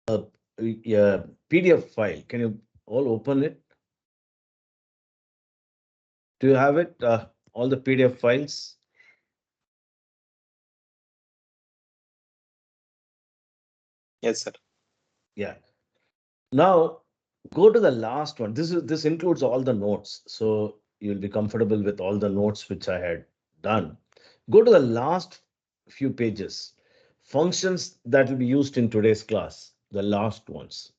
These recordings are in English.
a, a PDF file. Can you all open it? Do you have it? All the PDF files? Yes, sir. Yeah. Now go to the last one. This includes all the notes, so you'll be comfortable with all the notes which I had done. Go to the last few pages. Functions that will be used in today's class. The last ones,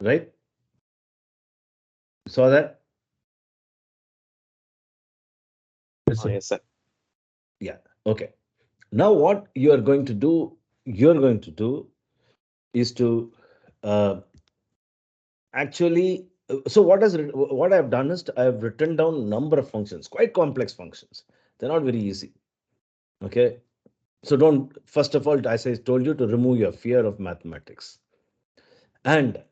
right? Saw that? Yes, Oh, sir. yes, sir. Yeah. Okay. Now what you are going to do? You're going to do is to uh, actually. So what I've done is I have written down number of functions, quite complex functions. They're not very easy. Okay. So don't, first of all, as I told you, to remove your fear of mathematics. And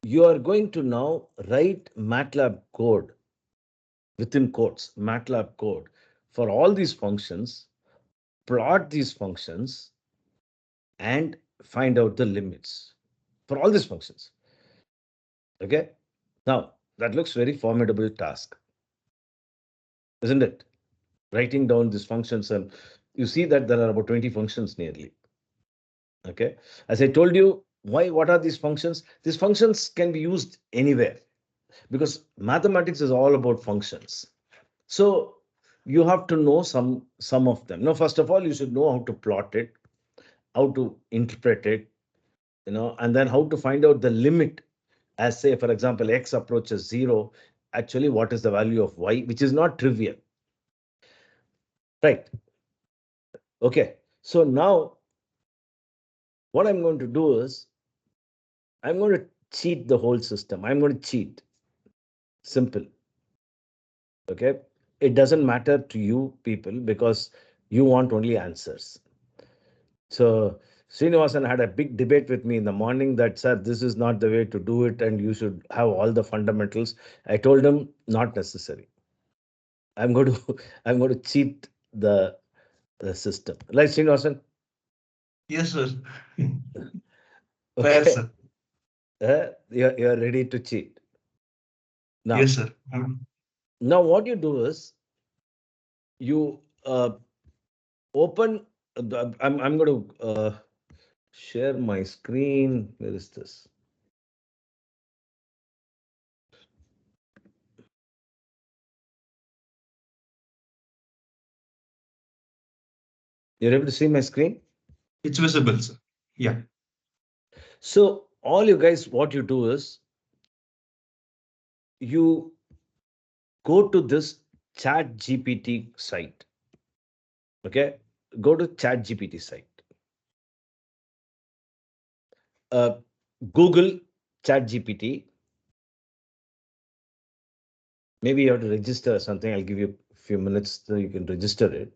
you are going to now write MATLAB code, within quotes, MATLAB code for all these functions, plot these functions, and find out the limits for all these functions. Okay. Now, that looks very formidable task, isn't it? Writing down these functions, and you see that there are about 20 functions nearly. Okay. As I told you, what are these functions? These functions can be used anywhere because mathematics is all about functions. So you have to know some of them. Now, first of all, you should know how to plot it, how to interpret it, and then how to find out the limit. As say, for example, x approaches zero. Actually, what is the value of y, which is not trivial, right? Okay. So now what I'm going to do is I'm going to cheat the whole system. I'm going to cheat. Simple. Okay. It doesn't matter to you people because you want only answers. So Srinivasan had a big debate with me in the morning that, sir, this is not the way to do it, and you should have all the fundamentals. I told him not necessary. I'm going to I'm going to cheat the system. Right, Srinivasan? Yes, sir. Fair, Okay. sir. You're ready to cheat. Yes, Now, sir. now what you do is you open. I'm going to share my screen. Where is this? You're able to see my screen? It's visible, sir. Yeah. So all you guys, what you do is you go to this chat GPT site. Okay. Go to chat GPT site. Uh, Google chat GPT. Maybe you have to register or something. I'll give you a few minutes so you can register it.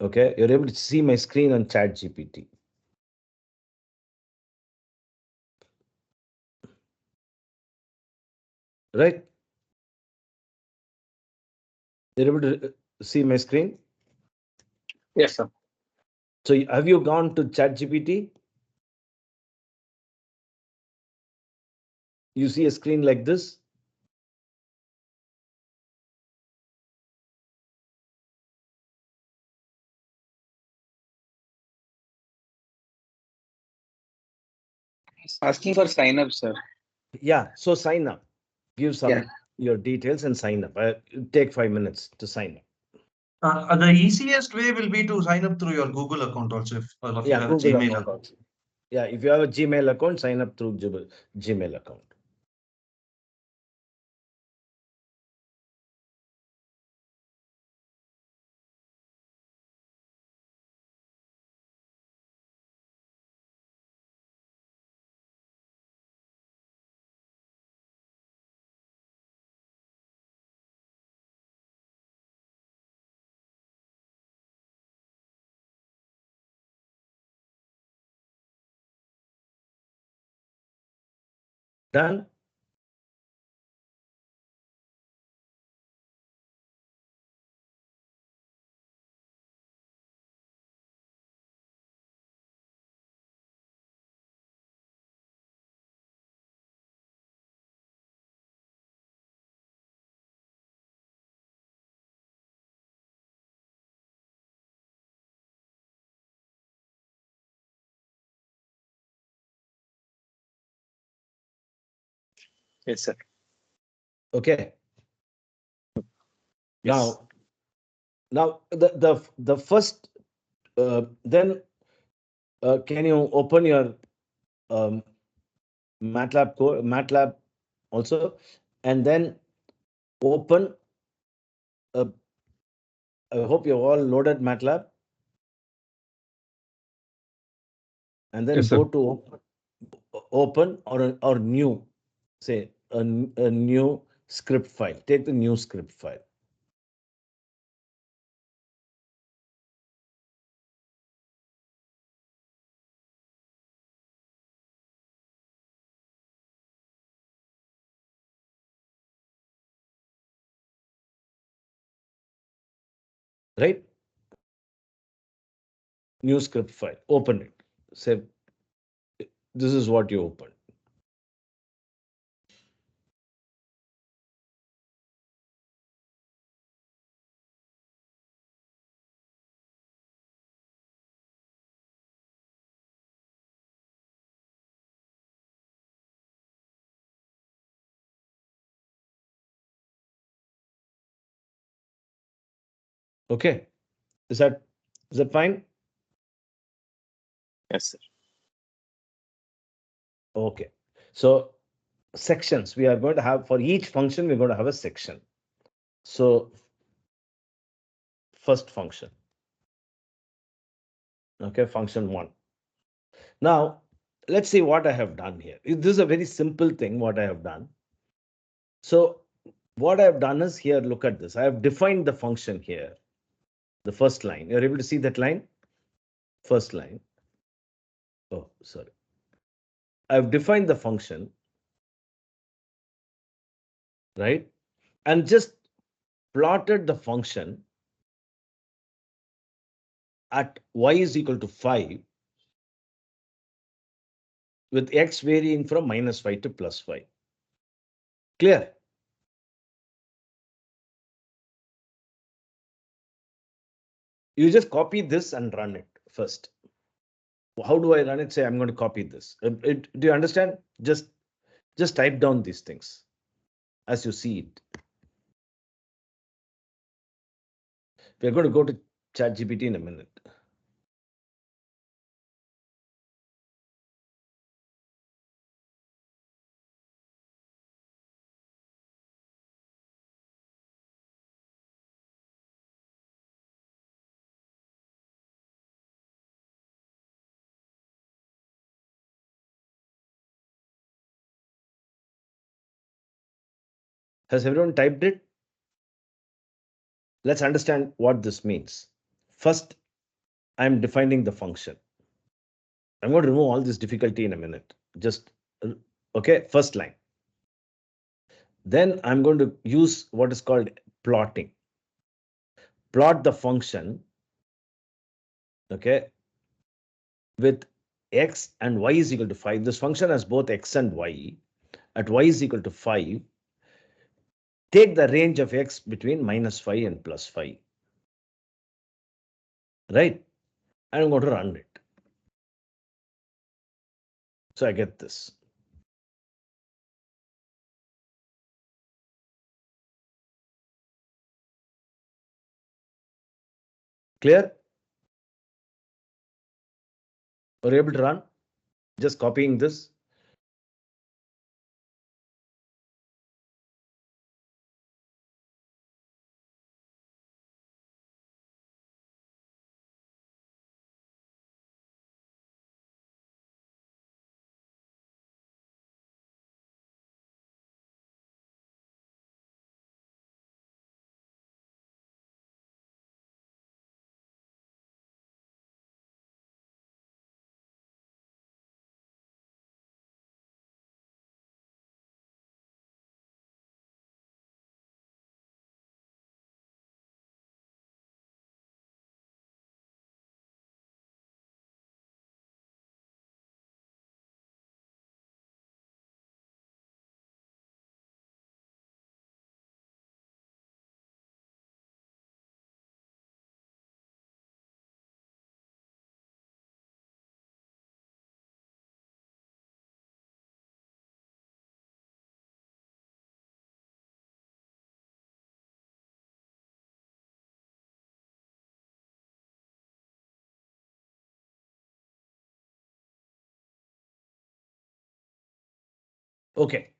Okay. You're able to see my screen on chat GPT. Right? You're able to see my screen. Yes, sir. So have you gone to chat GPT? You see a screen like this. It's asking for sign up, sir. Yeah. So sign up. Give Yeah. some your details and sign up. Take 5 minutes to sign up. The easiest way will be to sign up through your Google account also if all of you Yeah, have a Google Gmail account account. also. Yeah, if you have a Gmail account, sign up through Gmail account. Done. Yes, sir. Okay. Yes. Now the first then can you open your um, MATLAB also, and then open. Uh, I hope you all loaded MATLAB, and then Yes, go sir. to open or new, say a new script file. Take the new script file. Right? New script file. Open it. Say this is what you opened. Okay. Is that is that fine? Yes, sir. Okay. So sections we are going to have for each function, we're going to have a section. So first function. Okay, function one. Now let's see what I have done here. This is a very simple thing what I have done. So what I have done is here, look at this. I have defined the function here. The first line. You're able to see that line? First line. Oh, sorry. I've defined the function, right? And just plotted the function at y is equal to 5 with x varying from -5 to +5. Clear? You just copy this and run it first. How do I run it? Say I'm going to copy this. Do you understand? Just type down these things as you see it. We're going to go to ChatGPT in a minute. Has everyone typed it? Let's understand what this means. First, I'm defining the function. I'm going to remove all this difficulty in a minute. Just, okay, first line. Then I'm going to use what is called plotting. Plot the function, okay, with x and y is equal to 5. This function has both x and y. At y is equal to 5, take the range of x between -5 and +5. Right? And I'm going to run it. So I get this. Clear? Are you able to run? Just copying this. Okay.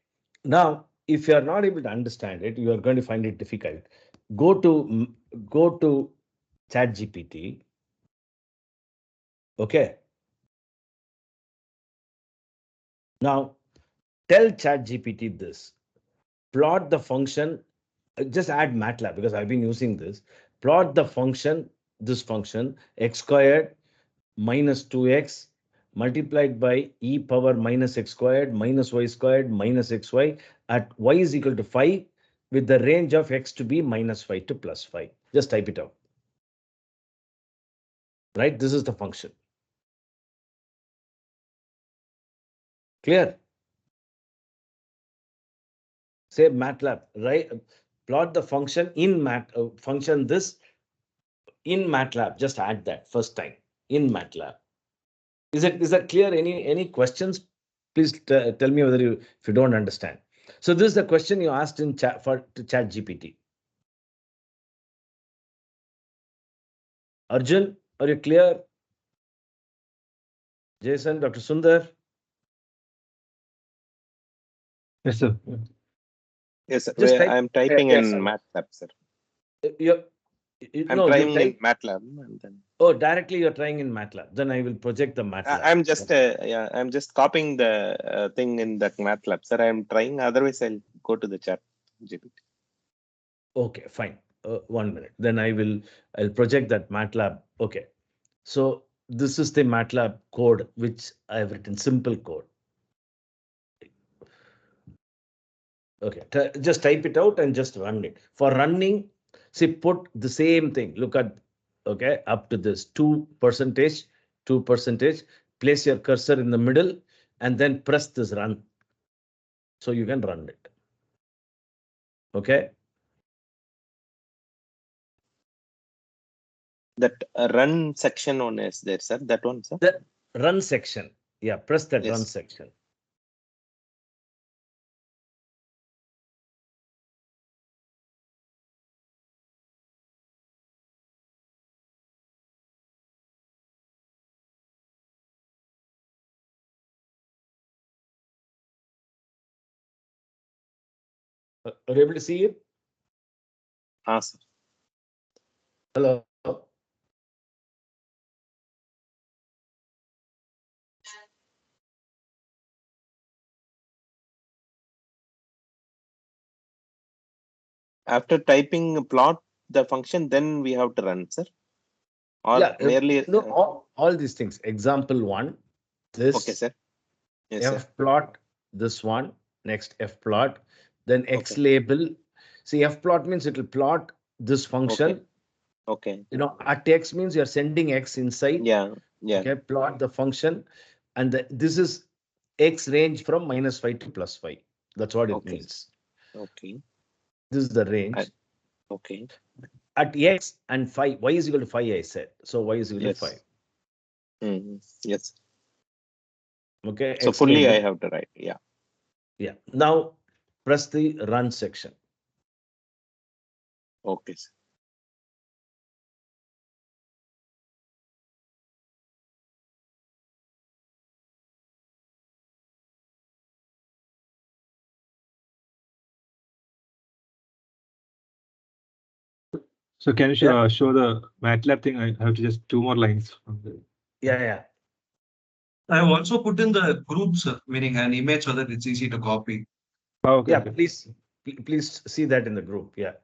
Now, if you are not able to understand it, you are going to find it difficult. Go to ChatGPT. Okay. Now, tell ChatGPT this. Plot the function. Just add MATLAB because I've been using this. Plot the function, this function, x squared minus 2x multiplied by e power minus x squared minus y squared minus xy at y is equal to 5 with the range of x to be minus 5 to plus 5. Just type it out. Right? This is the function. Clear? Say MATLAB, right? Plot the function in function this in MATLAB. Just add that first time in MATLAB. Is that clear? Any questions? Please tell me whether if you don't understand. So this is the question you asked in chat to Chat GPT. Arjun, are you clear? Jason, Dr. Sundar. Yes, sir. Yes, sir. Just type. I'm typing in Yes. MATLAB, sir. You I'm no, you trying in type. MATLAB, and then Oh, directly you're trying in MATLAB. Then I will project the MATLAB. I'm just copying the thing in that MATLAB, sir. I'm trying. Otherwise, I'll go to the chat GPT. Okay, fine. 1 minute. Then I'll project that MATLAB. Okay. So this is the MATLAB code which I have written, simple code. Okay, just type it out and just run it. For running, see, put the same thing. Look at, okay, up to this 2%, 2%. Place your cursor in the middle and then press this run. So you can run it. Okay. That run section on is there, sir. That one, sir. The run section. Yeah, press that run Yes. section. Are you able to see it? Sir. Hello. After typing plot the function, then we have to run, sir. Or Yeah, merely no, all these things. Example 1, this. okay, sir. Yes, sir. F plot, this one, next F plot, then X Okay. label. See, F plot means it will plot this function. Okay. You know, at X means you're sending X inside. Yeah. Yeah. Okay, plot the function. And this is X range from -5 to +5. That's what it Okay. means. Okay. This is the range. Okay. At X and 5, Y is equal to 5, I said. So Y is equal to Yes. 5. Yes. Okay. So X fully label. I have to write. Yeah. Yeah. Now press the run section. Okay, sir. So can you Yeah. show the MATLAB thing? I have to just 2 more lines from the. Yeah. I have also put in the groups, meaning an image so that it's easy to copy. Oh, okay. Yeah, Okay. please see that in the group. Yeah.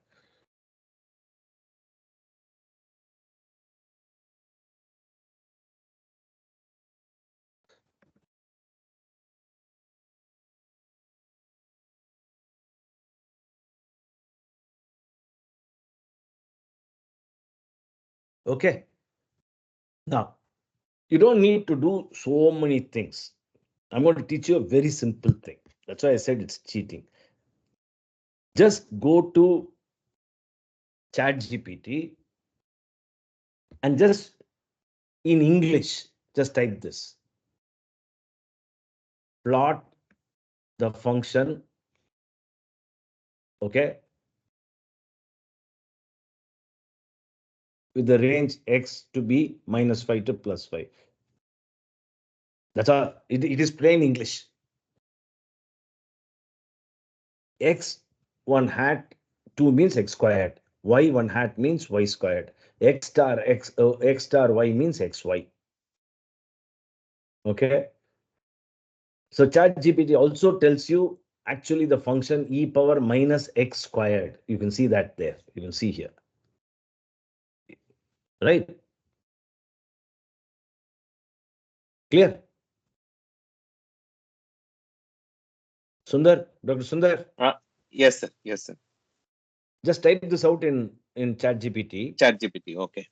Okay. Now, you don't need to do so many things. I'm going to teach you a very simple thing. That's why I said it's cheating. Just go to ChatGPT and just in English, just type this. Plot the function. Okay. With the range X to be -5 to +5. That's all. It is plain English. x1 hat 2 means x squared, y1 hat means y squared, x star y means xy. Okay. So ChatGPT also tells you actually the function e power minus x squared. You can see that there. You can see here. Right? Clear? Sundar, Dr. Sundar, Yes, sir. Yes, sir. just type this out in ChatGPT. ChatGPT. Okay.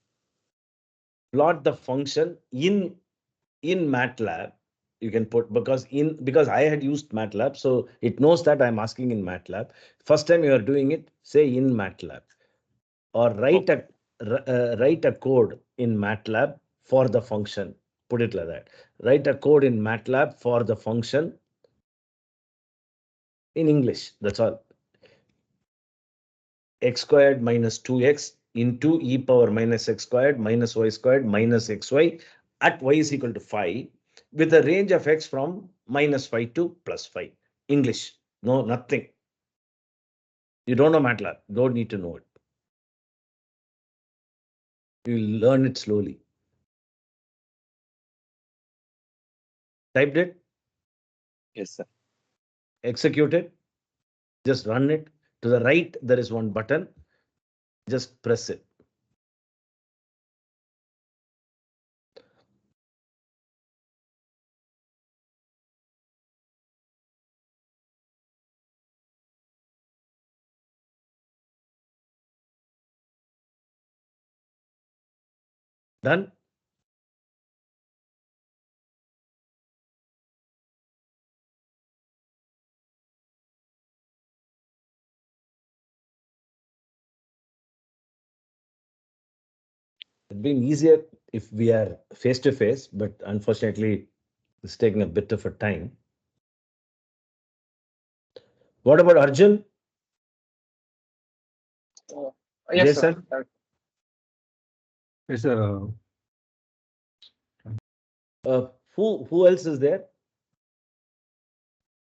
Plot the function in MATLAB. You can put because I had used MATLAB, so it knows that I'm asking in MATLAB. First time you are doing it, say in MATLAB, or write a code in MATLAB for the function. Put it like that. Write a code in MATLAB for the function in English. That's all. X squared minus 2x into e power minus x squared minus y squared minus xy at y is equal to 5 with a range of x from minus 5 to plus 5. English. No, nothing. You don't know MATLAB. Don't need to know it. You'll learn it slowly. Typed it, Yes, sir. execute it, just run it. To the right, there is one button. Just press it. Done. It'd been easier if we are face to face, but unfortunately, it's taking a bit of a time. What about Arjun? Yes, sir. Jason? Yes, sir. Who else is there?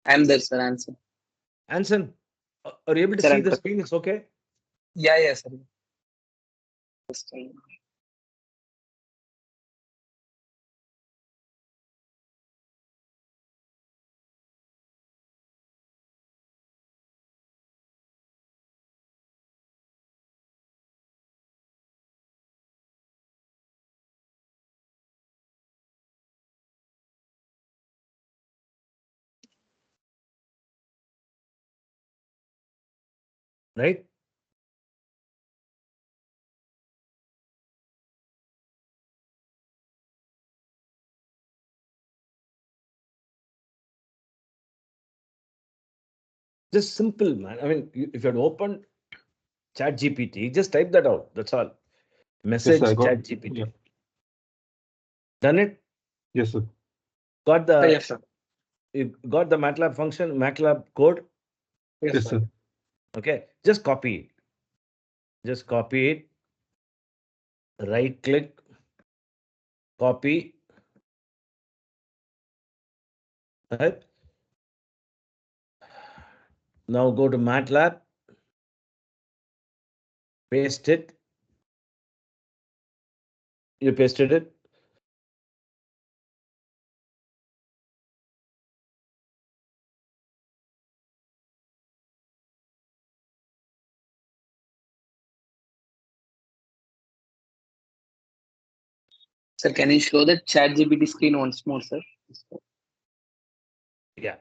I'm there, sir. Answer. Anson, are you able to Sir, see I'm the there. screen? It's okay. Yeah, yes, sir. Right? Just simple, man. I mean, if you had opened Chat GPT, just type that out. That's all. Yes, sir. Message I got. Chat GPT. Yeah. Done it? Yes, sir. Got the Yes, sir. you got the MATLAB function, MATLAB code. Yes, sir. Okay. Just copy it. Just copy it. Right click, copy. Right? Now go to MATLAB, paste it. You pasted it. Sir, can you show the chat GPT screen once more, sir? Yeah.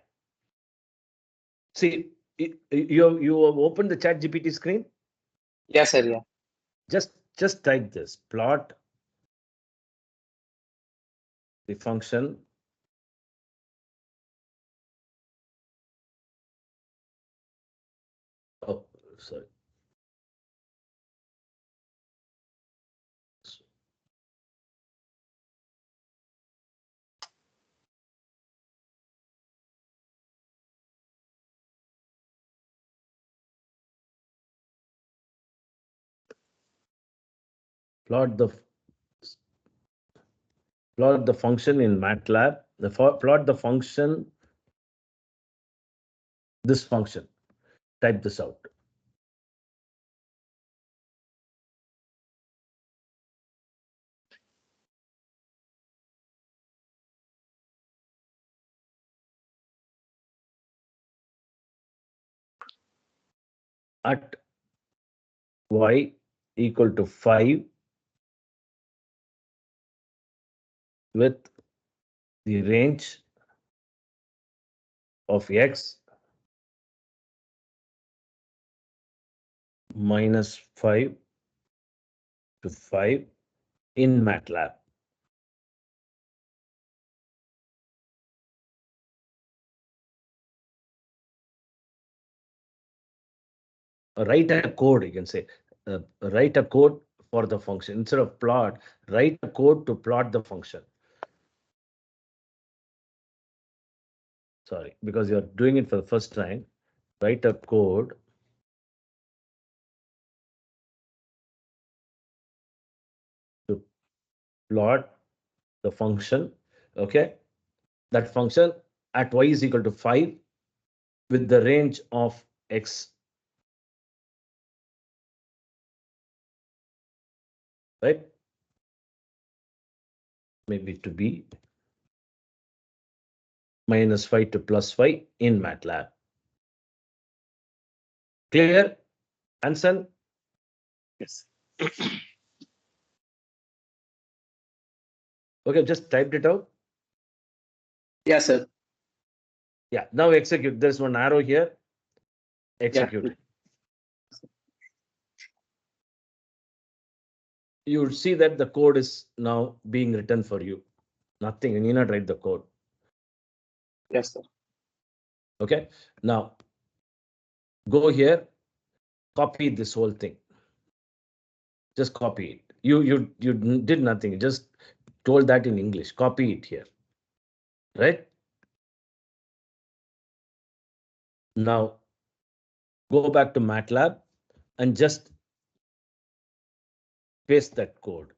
See, you have opened the Chat GPT screen. Yes, sir. Yeah. Just type this. Plot the function. Oh, sorry. Plot the function in MATLAB. Plot the function. This function. Type this out. At y equal to 5 with the range of x minus 5 to 5 in MATLAB. Write a code, you can say. Write a code for the function. Instead of plot, write a code to plot the function. Sorry, because you're doing it for the first time. Write a code to plot the function. Okay, that function at y is equal to 5 with the range of x, right? Maybe to be minus 5 to plus 5 in MATLAB. Clear, Anson? Yes. Okay, just typed it out. Yes, sir. Yeah, now execute. There's one arrow here. Execute it. You'll see that the code is now being written for you. Nothing, you need not write the code. Yes, sir. Okay, now go here, copy this whole thing. Just copy it. You did nothing, you just told that in English. Copy it here, right? Now go back to MATLAB and just paste that code.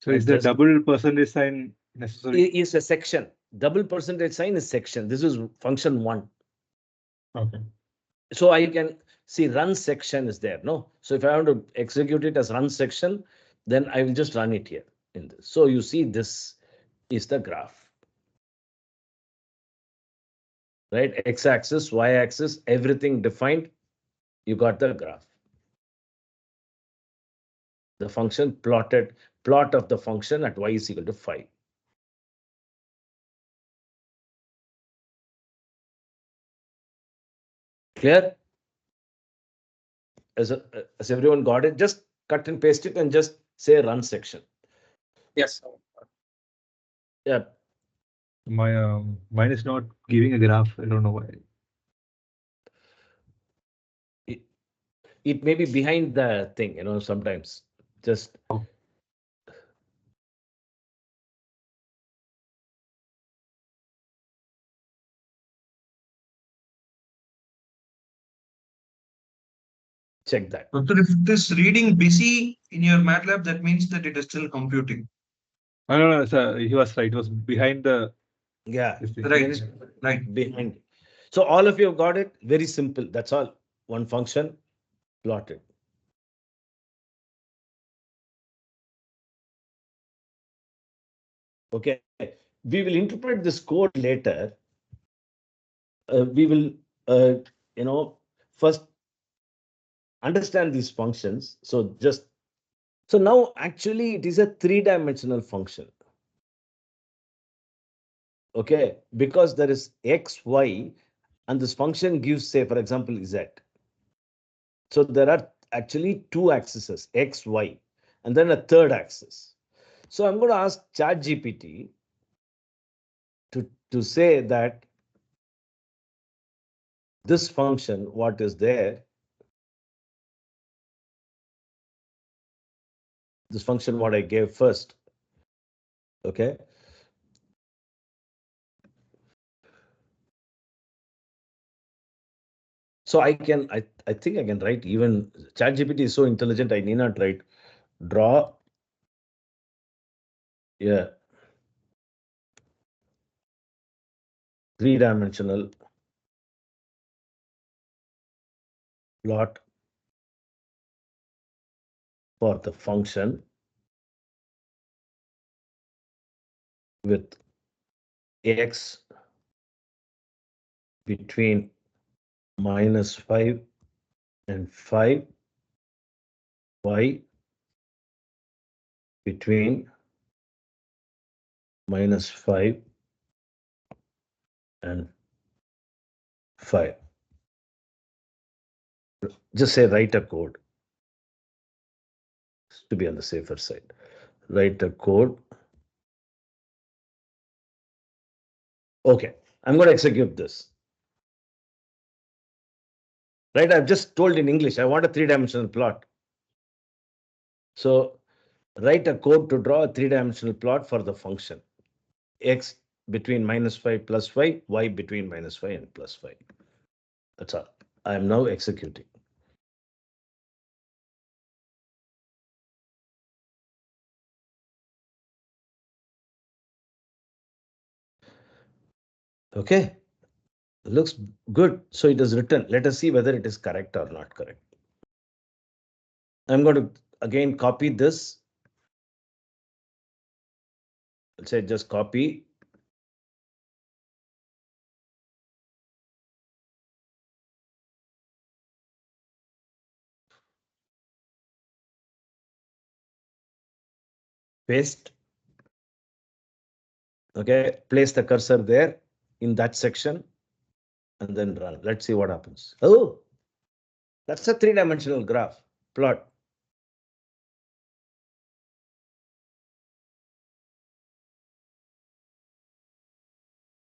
So is the double percentage sign necessary? Is a section. Double percentage sign is section. This is function 1. Okay. So I can see run section is there. No. So if I want to execute it as run section, then I will just run it here in this. So you see this is the graph. Right? X-axis, Y-axis, everything defined. You got the graph. The function plotted, plot of the function at y is equal to 5. Clear? As everyone got it, just cut and paste it and just say run section. Yes, sir. Yeah. Mine is not giving a graph. I don't know why. It may be behind the thing, sometimes just. Oh. Check that. Doctor, if it is reading busy in your MATLAB, that means that it is still computing. No, sir. He was right. It was behind the. Yeah, Right, right. behind it. So all of you have got it. Very simple. That's all. One function plotted. Okay, we will interpret this code later. We will, first understand these functions. So now actually it is a 3-dimensional function. Okay, because there is x, y, and this function gives, say, for example, z. So there are actually 2 axes, x, y, and then a third axis. So I'm going to ask ChatGPT to say that this function, what is there, this function, what I gave first, okay? So I think I can write, even ChatGPT is so intelligent, I need not write draw. Yeah. Three-dimensional plot for the function with x between -5 and 5, y between -5 and 5. Just say write a code to be on the safer side. Write a code. Okay, I'm going to execute this. Right, I've just told in English, I want a three-dimensional plot. So write a code to draw a three-dimensional plot for the function x between -5 plus 5, y between -5 and +5. That's all. I am now executing. Okay, looks good. So it is written. Let us see whether it is correct or not correct. I'm going to again copy this. Let's say just copy. Paste. Okay, place the cursor there in that section and then run. Let's see what happens. Oh, that's a three-dimensional graph plot.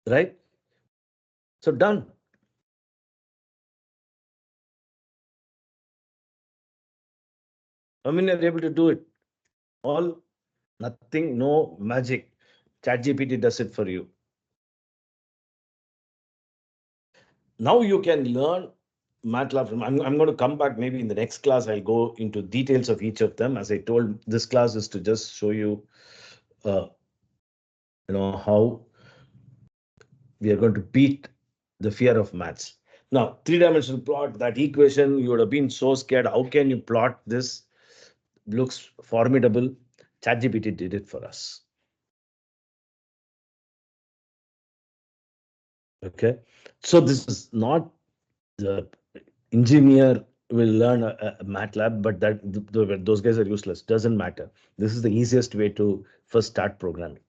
Right? So done. I mean, you're able to do it. All, nothing, no magic. ChatGPT does it for you. Now you can learn MATLAB from. I'm going to come back maybe in the next class. I'll go into details of each of them. As I told, this class is to just show you, how we are going to beat the fear of maths. Now, three-dimensional plot, that equation, you would have been so scared. How can you plot this? Looks formidable. ChatGPT did it for us. Okay, so this is not the engineer will learn a MATLAB, but those guys are useless. Doesn't matter. This is the easiest way to first start programming.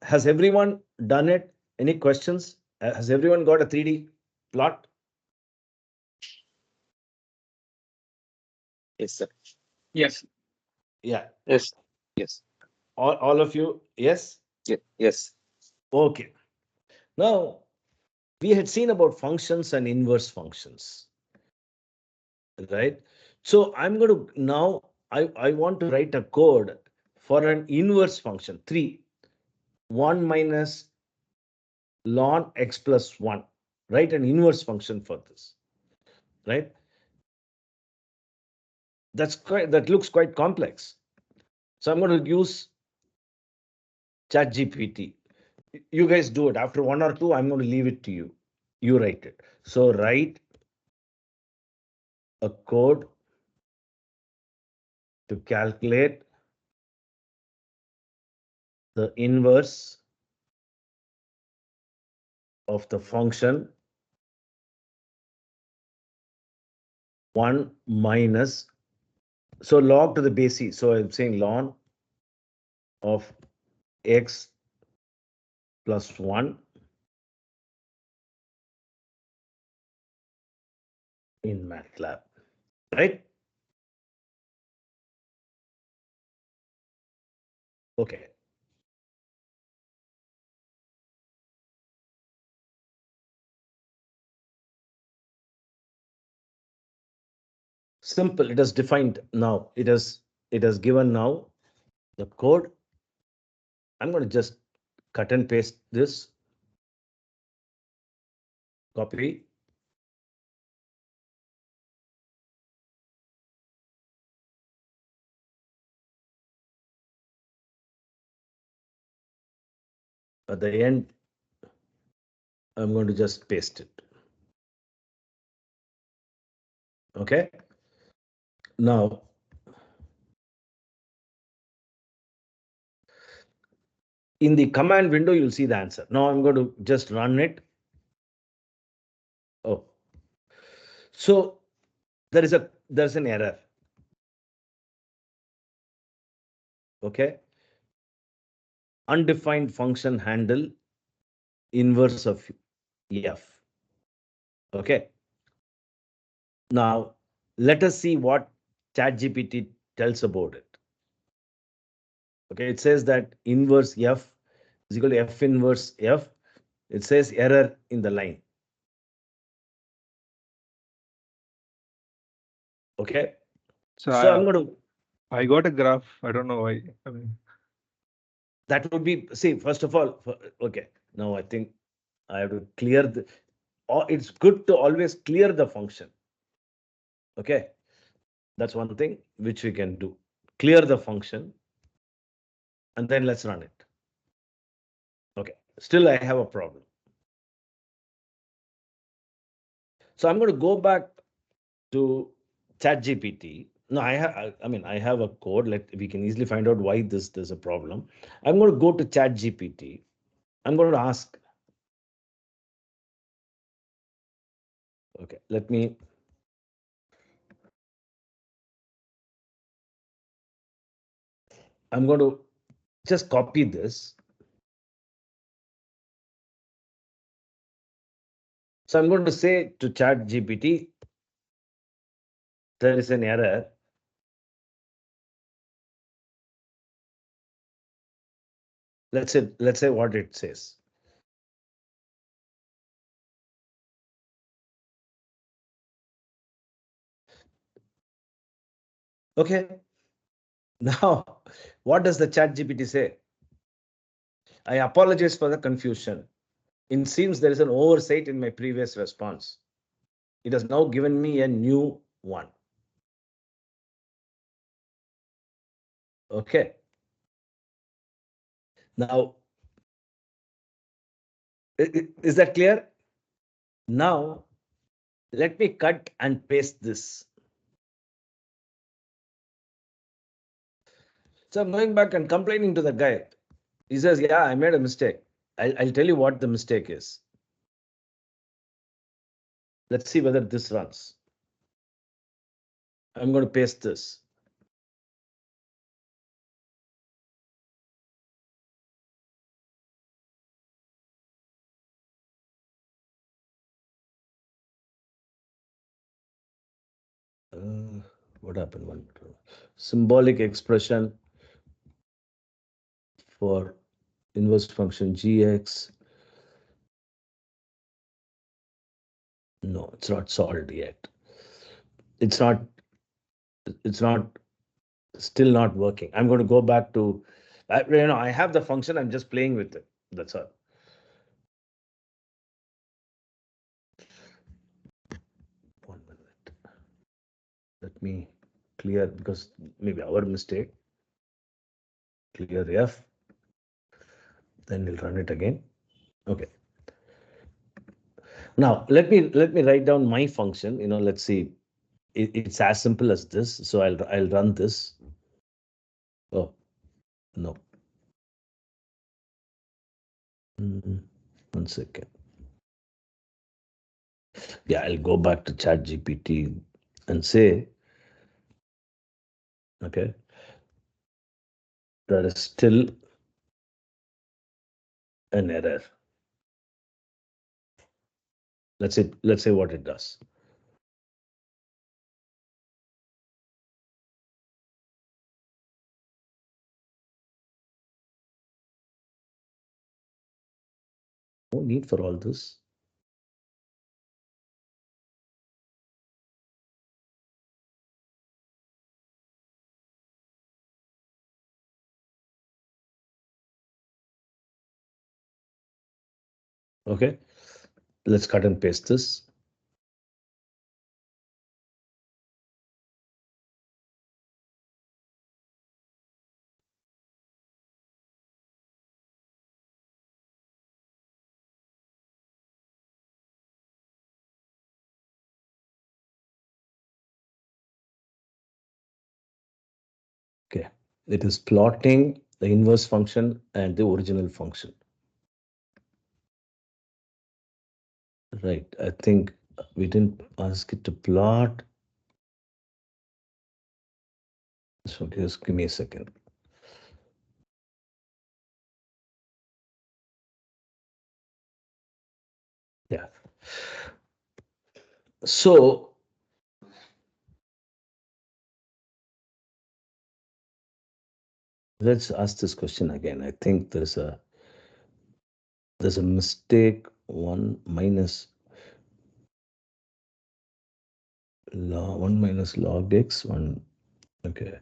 Has everyone done it? Any questions? Has everyone got a 3D plot? Yes, sir. Yes. Yeah. Yes. Yes. All of you? Yes. Yes. Okay. Now we had seen about functions and inverse functions, right? So I'm going to now I want to write a code for an inverse function 3, 1 minus ln x plus 1, right? An inverse function for this, right? That looks quite complex. So I'm going to use ChatGPT. You guys do it. After one or two, I'm going to leave it to you. You write it. So write a code to calculate the inverse of the function 1 minus, so log to the base e. So I'm saying ln of x plus 1 in MATLAB, right? Okay. Simple. It is defined now. It has given now the code. I'm going to just cut and paste this. Copy. At the end, I'm going to just paste it. Okay. Now, in the command window, you'll see the answer. Now I'm going to just run it. Oh, so there's an error. Okay. Undefined function handle inverse of f. Okay. Now let us see what ChatGPT tells about it. Okay, it says that inverse f is equal to f inverse f. It says error in the line. Okay. So I'm going to. I got a graph. I don't know why. I mean, That would be, see, first of all, okay. Now I think I have to clear the. It's good to always clear the function. Okay. That's one thing which we can do. Clear the function and then let's run it. Okay. Still, I have a problem. So I'm going to go back to ChatGPT. No, I have a code. We can easily find out why there's a problem. I'm going to go to ChatGPT. I'm going to ask. Okay, let me. I'm going to just copy this. So I'm going to say to ChatGPT, there is an error. Let's say what it says. Okay. Now, what does the ChatGPT say? I apologize for the confusion. It seems there is an oversight in my previous response. It has now given me a new one. Okay. Now, is that clear? Now, let me cut and paste this. So I'm going back and complaining to the guy. He says, yeah, I made a mistake. I'll tell you what the mistake is. Let's see whether this runs. I'm going to paste this. What happened? Symbolic expression for inverse function gx. No, it's not solved yet. It's not still not working. I'm going to go back to, I have the function, I'm just playing with it. That's all. One minute. Let me clear, because maybe our mistake. Clear F. Then we'll run it again. Okay. Now let me write down my function. Let's see. It's as simple as this. So I'll run this. Oh no. 1 second. Yeah, I'll go back to ChatGPT and say, okay, there is still an error. Let's say what it does. No need for all this. Okay. let's cut and paste this. Okay, it is plotting the inverse function and the original function. Right, I think we didn't ask it to plot. So just give me a second. Yeah. So let's ask this question again. I think there's a mistake. 1 minus log x 1. Okay.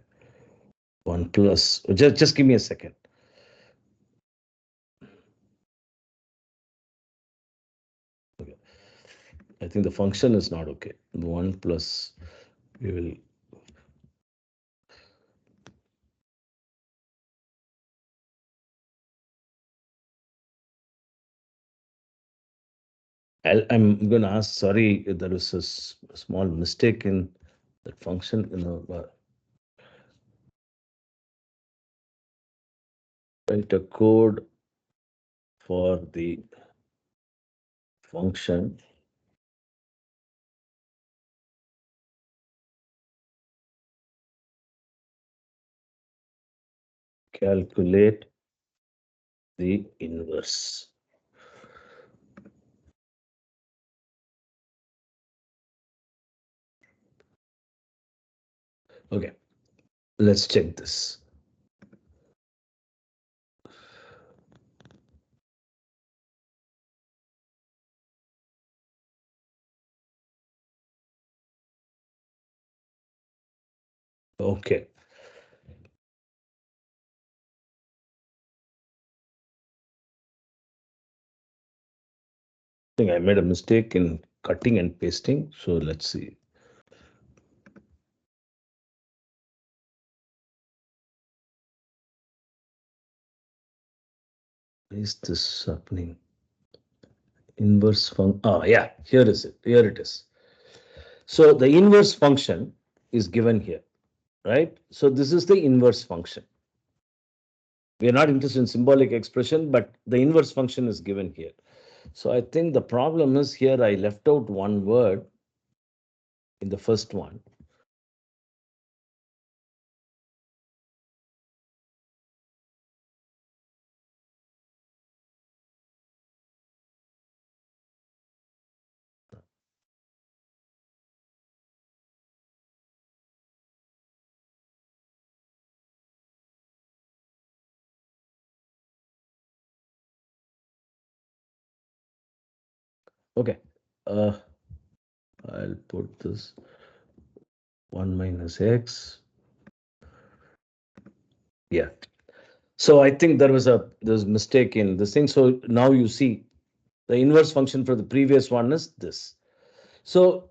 1 plus. Just give me a second. Okay. I think the function is not okay. 1 plus. We will. I'm going to ask. Sorry, there is a small mistake in that function. Write a code for the function calculate the inverse. Okay, let's check this. Okay. I think I made a mistake in cutting and pasting. So let's see. Is this happening? Inverse function. Oh, yeah, here is it. Here it is. So the inverse function is given here, right? So this is the inverse function. We are not interested in symbolic expression, but the inverse function is given here. So I think the problem is here I left out one word in the first one. Okay. I'll put this 1 minus x. Yeah. So I think there's a mistake in this thing. So now you see the inverse function for the previous one is this. So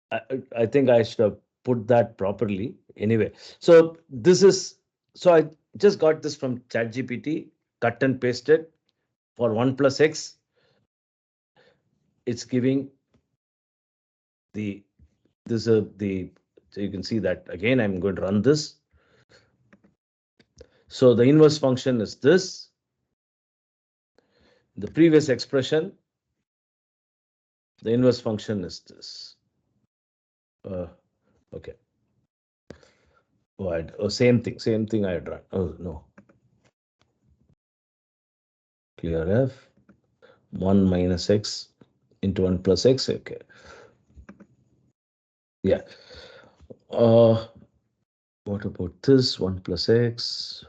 I think I should have put that properly anyway. So this is, so I just got this from ChatGPT, cut and pasted for 1 plus x. It's giving the, this is the, so you can see that again, I'm going to run this. So the inverse function is this. The previous expression, the inverse function is this. Okay. Oh, same thing I had run. Oh, no. Clear F. 1 minus x into 1 plus x. Okay. Yeah. What about this? 1 plus x.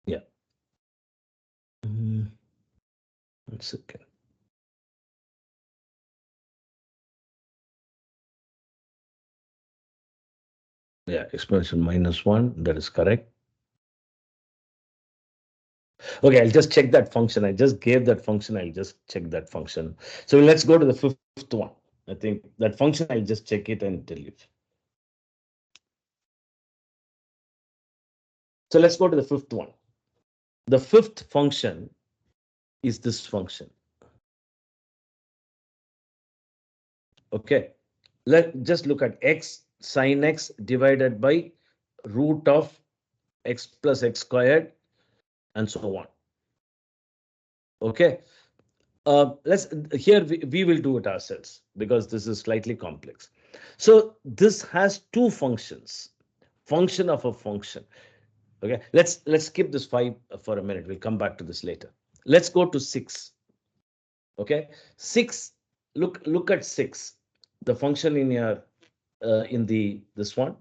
Yeah. 1 second. Yeah, exponential minus 1. That is correct. Okay, I'll just check that function. I just gave that function. I'll just check that function. So let's go to the fifth one. I think that function, I'll just check it and tell you. So let's go to the fifth one. The fifth function is this function. Okay, let just look at x sine x divided by root of x plus x squared and so on. Okay, let's here we will do it ourselves because this is slightly complex. So this has two functions, function of a function. Okay, let's skip this 5 for a minute. We'll come back to this later. Let's go to 6. Okay, 6. Look at 6. The function in your in the this one.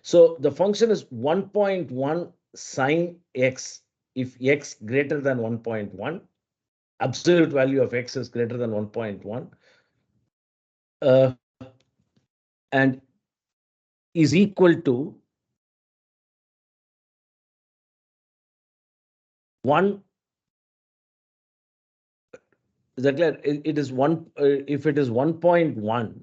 So the function is 1.1 sine x if x greater than 1.1, absolute value of x is greater than 1.1, and is equal to 1. Is that clear? It is 1. If it is 1.1,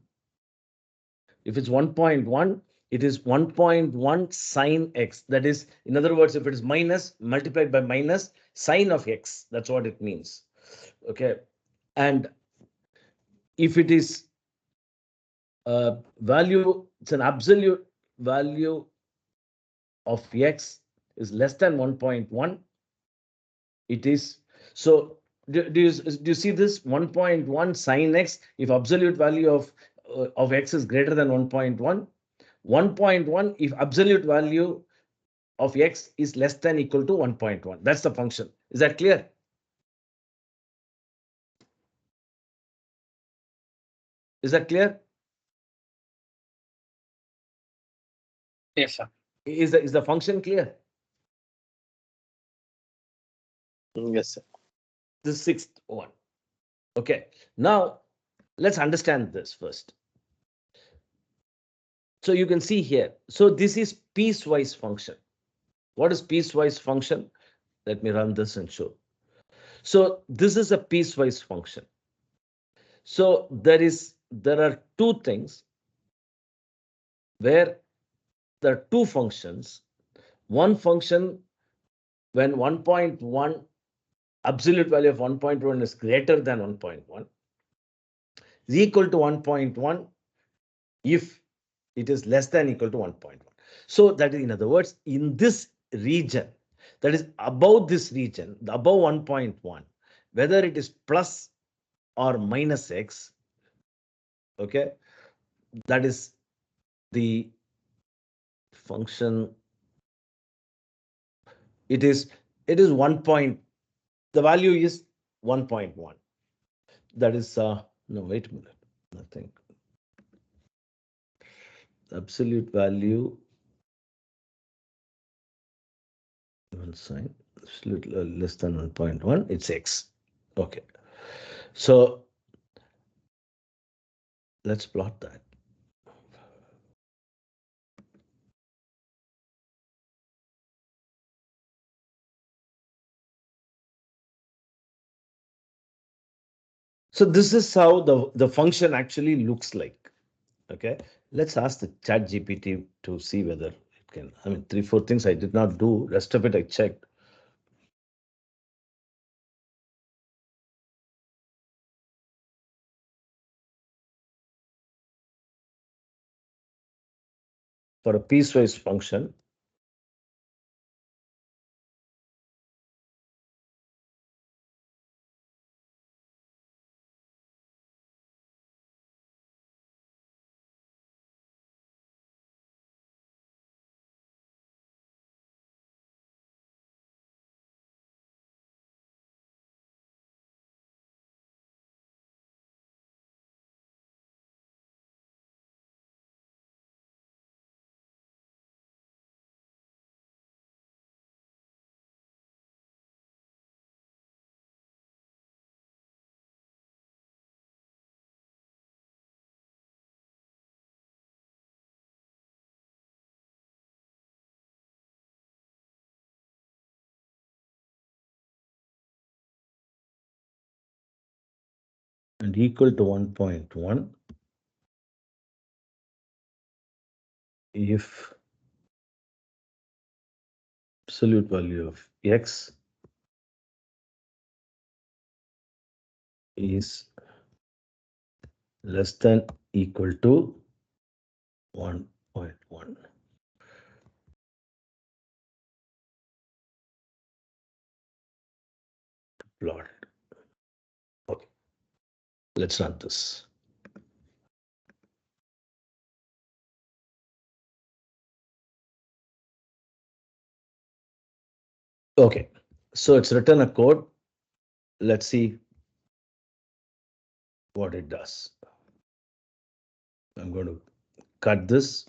if it's 1.1, it is 1.1 sine x. That is, in other words, if it is minus multiplied by minus sine of x, that's what it means. Okay, and if it is value, it's an absolute value of x is less than 1.1. It is so. Do you see this 1.1 sine x? If absolute value of x is greater than 1.1, 1.1 if absolute value of x is less than equal to 1.1. That's the function. Is that clear? Is that clear? Yes, sir. Is the function clear? Yes, sir. The sixth one. Okay. Now let's understand this first. So you can see here. So this is piecewise function. What is piecewise function? Let me run this and show. So this is a piecewise function. So there are two things where there are two functions. One function when 1.1 absolute value of 1.1 is greater than 1.1 is equal to 1.1 if it is less than equal to 1.1. So that is, in other words, in this region, that is above this region, above 1.1, whether it is plus or minus x, okay, that is the function. It is 1 point, the value is 1.1. That is no, wait a minute, nothing. Absolute value one sign absolute less than 1.1, it's x. Okay, so let's plot that. So this is how the function actually looks like. Okay, let's ask the chat GPT to see whether it can. I mean, 3-4 things I did not do, rest of it I checked. For a piecewise function, and equal to 1.1 if absolute value of x is less than equal to 1.1. Plot. Okay, let's run this. Okay, so it's written a code. Let's see what it does. I'm going to cut this,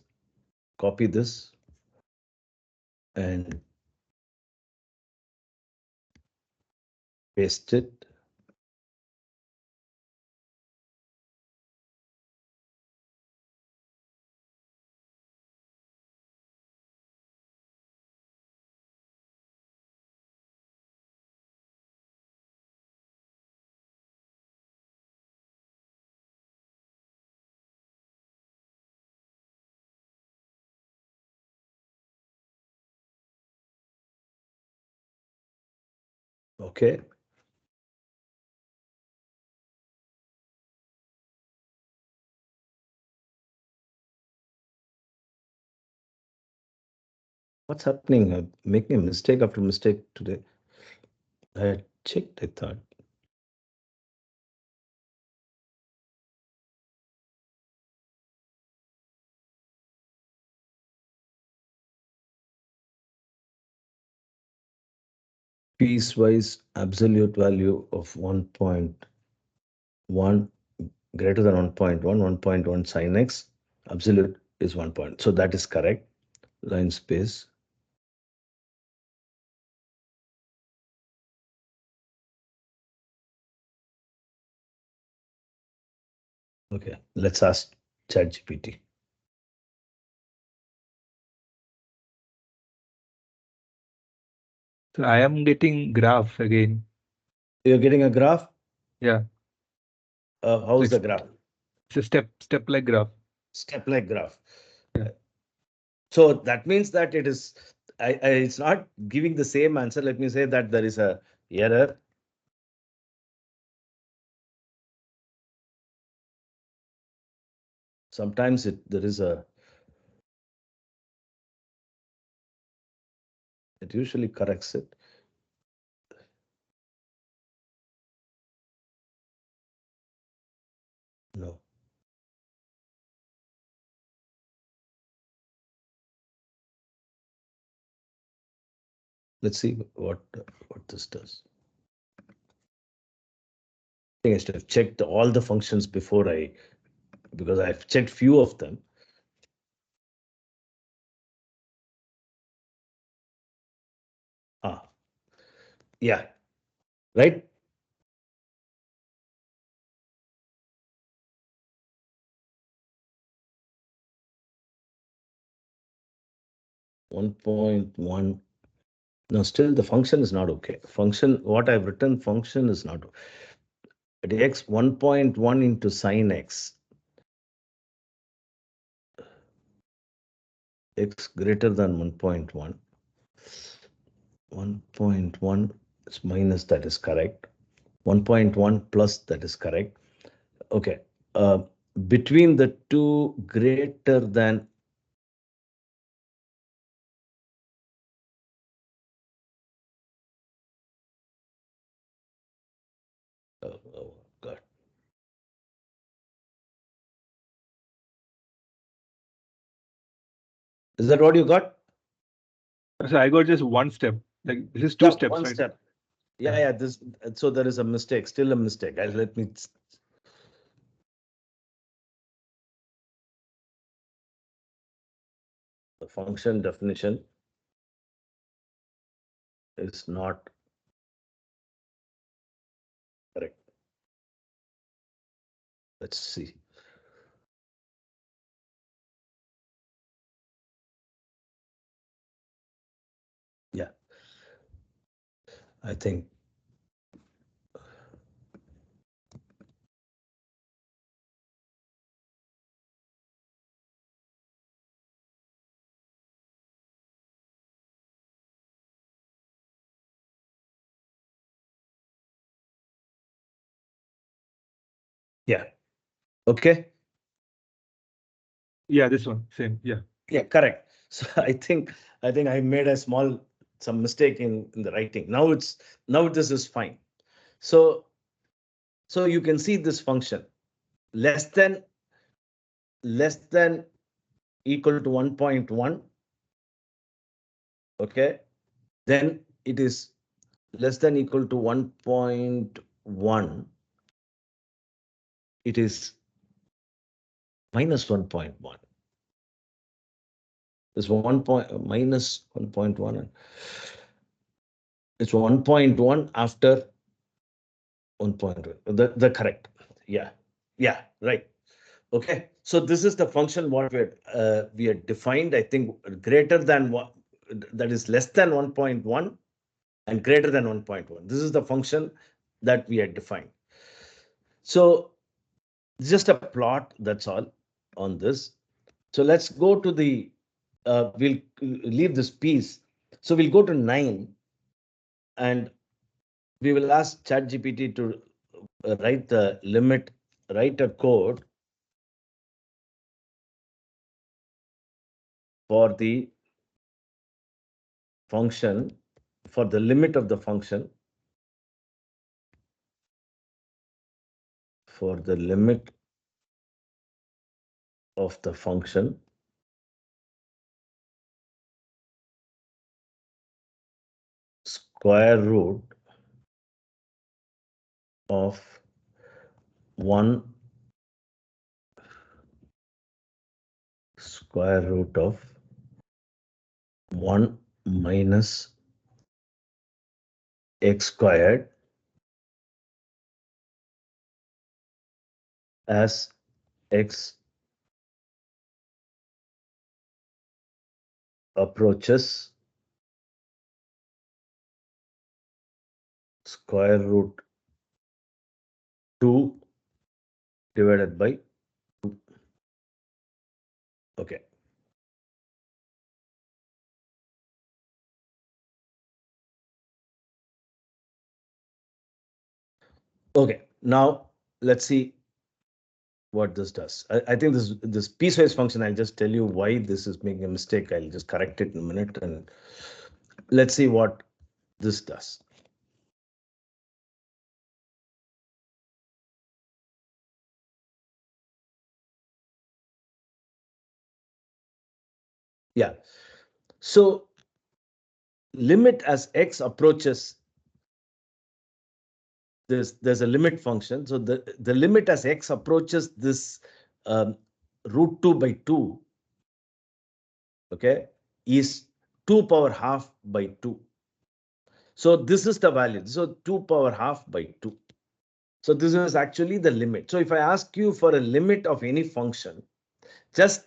copy this, and paste it. Okay. What's happening? I'm making a mistake after mistake today. I had checked, I thought. Piecewise absolute value of 1.1 greater than 1.1, 1.1 sin x, absolute is 1 point. So that is correct. Line space. Okay, let's ask ChatGPT. So I am getting graph again. You're getting a graph? Yeah, How's the it's graph? it's a step like graph. Step like graph. Yeah. So that means that it is, it's not giving the same answer. Let me say that there is a error. Sometimes there is a, it usually corrects it. No. Let's see what this does. I think I should have checked all the functions before because I've checked few of them. Yeah, right. 1.1. No, still the function is not okay. Function, what I've written function is not okay. At x 1.1 into sine x, x greater than 1.1. 1.1 is minus, that is correct. 1.1 plus, that is correct. Okay. Between the two greater than, oh God. Is that what you got? So I got just one step. Like this is two Yeah, steps, one right? step. Yeah. This, so there is a mistake, still a mistake. Let me. The function definition is not correct. Let's see. Yeah, I think Yeah. Okay. Yeah, this one, same. Yeah. Yeah, correct. So I think I made a some mistake in the writing. Now this is fine. So you can see this function less than equal to 1.1. Okay. Then it is less than equal to 1.1. It is minus 1.1. It's 1 point minus 1.1. It's 1.1 after 1.1. The correct. Yeah. Yeah. Right. Okay. So this is the function what we are defined. I think greater than what, that is less than 1.1 and greater than 1.1. This is the function that we had defined. So just a plot. That's all on this. So let's go to the. We'll leave this piece. So we'll go to 9 and we will ask ChatGPT to write the limit, write a code for the function, for the limit of the function, for the limit of the function square root of 1 square root of 1 minus x squared as x approaches square root 2 divided by 2. Okay. Okay. Now let's see what this does. I think this piecewise function, I'll just tell you why this is making a mistake. I'll just correct it in a minute and let's see what this does. Yeah. So limit as x approaches this, there's a limit function. So the limit as x approaches this root 2 by 2, okay, is 2 power half by 2. So this is the value. So 2 power half by 2. So this is actually the limit. So if I ask you for a limit of any function, just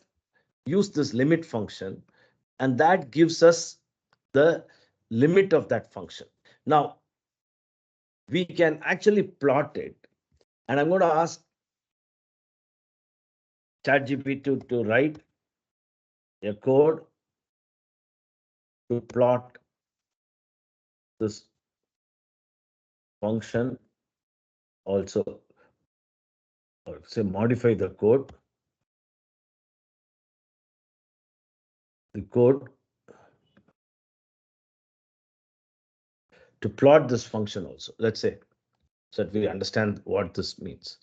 use this limit function, and that gives us the limit of that function. Now, we can actually plot it, and I'm going to ask ChatGPT to write a code to plot this function also, or say modify the code to plot this function also, let's say, so that we understand what this means.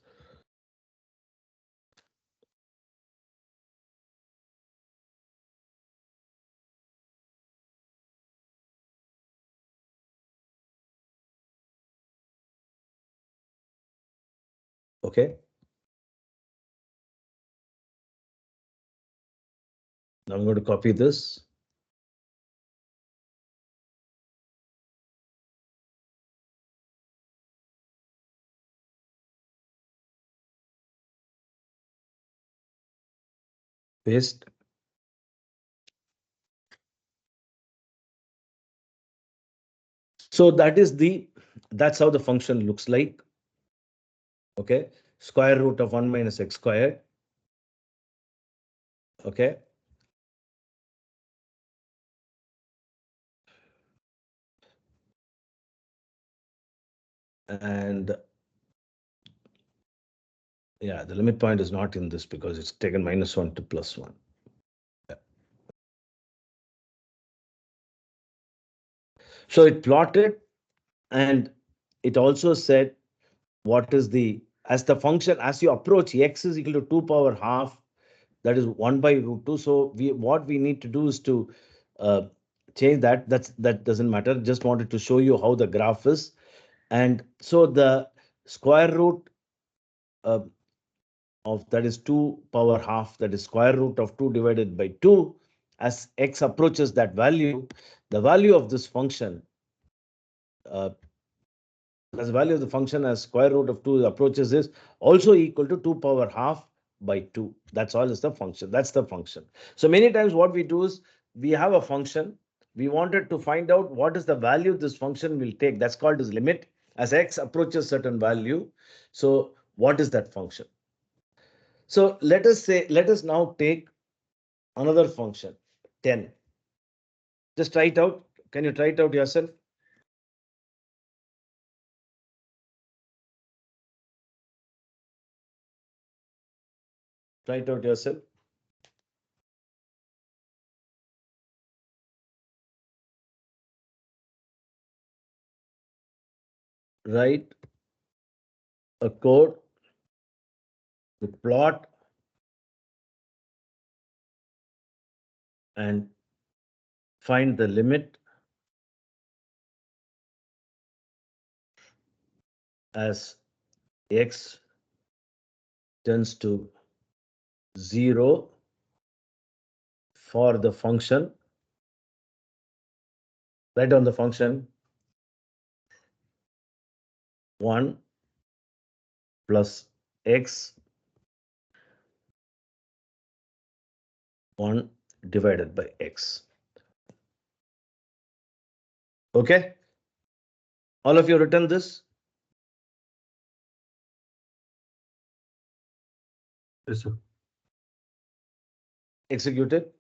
Okay. Now I'm going to copy this. Paste. So that's how the function looks like. Okay. Square root of 1 minus x squared. Okay. And Yeah, the limit point is not in this because it's taken -1 to +1. Yeah. So it plotted, and it also said what is the, as the function, as you approach x is equal to 2 power half, that is 1 by √2. So what we need to do is to uh, change that. That doesn't matter. Just wanted to show you how the graph is. And so the square root uh, of that is 2 power half, that is square root of 2 divided by 2. As x approaches that value, the value of this function, uh, as value of the function as square root of 2 approaches is also equal to 2 power half by 2. That's all is the function. That's the function. So many times what we do is we have a function. We wanted to find out what is the value this function will take. That's called as limit. As x approaches certain value, so what is that function? So let us now take another function, 10. Just try it out. Can you try it out yourself? Try it out yourself. Write a code to plot and find the limit as x tends to 0 for the function. Write down the function 1 plus x 1 divided by x. Okay? All of you written this? Yes, sir. Executed?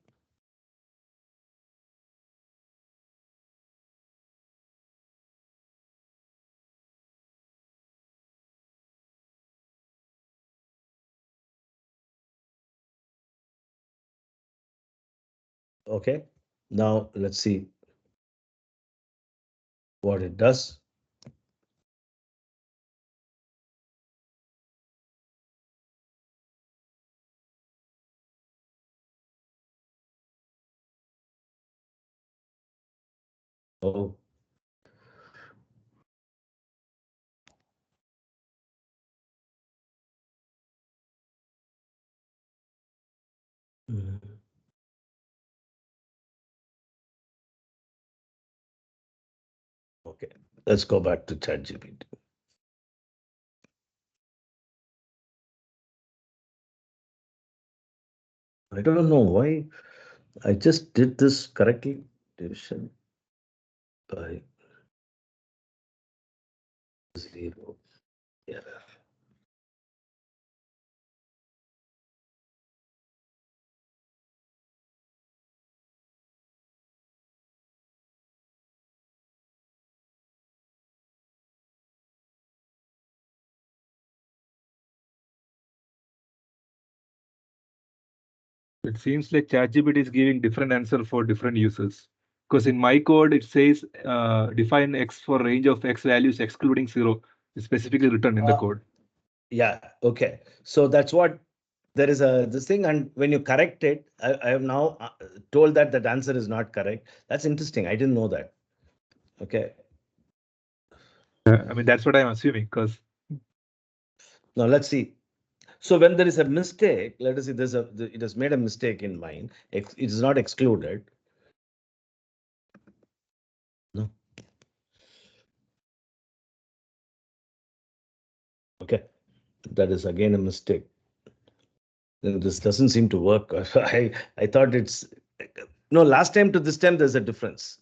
Okay. Now let's see what it does. Oh. Mhm. Okay, let's go back to ChatGPT. I don't know why I just did this correctly. Division by 0 error. It seems like ChatGPT is giving different answer for different users. Because in my code, it says define x for range of x values excluding 0. It's specifically written in the code. Yeah, okay. So that's what there is a this thing, and when you correct it, I have now told that that answer is not correct. That's interesting. I didn't know that. Okay. I mean, that's what I'm assuming because Now let's see. So when there is a mistake, let us see, it has made a mistake in mine. It is not excluded. No. Okay. That is again a mistake. Then this doesn't seem to work. I thought it's no, last time to this time there's a difference.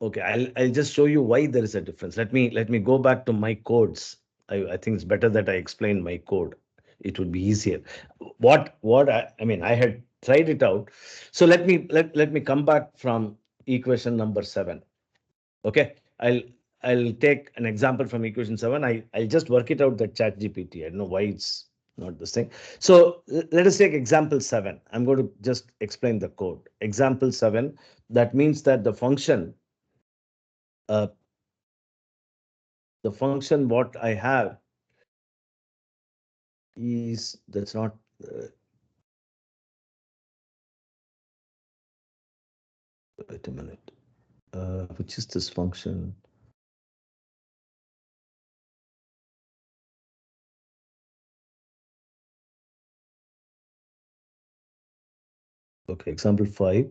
Okay, I'll just show you why there is a difference. Let me go back to my codes. I think it's better that I explain my code. It would be easier. What I mean, I had tried it out. So let me come back from equation number 7. Okay, I'll take an example from equation 7. I'll just work it out that chat GPT. I don't know why it's not this thing. So let us take example 7. I'm going to just explain the code. Example 7, that means that the function what I have is, that's not, wait a minute, which is this function? Okay, example 5,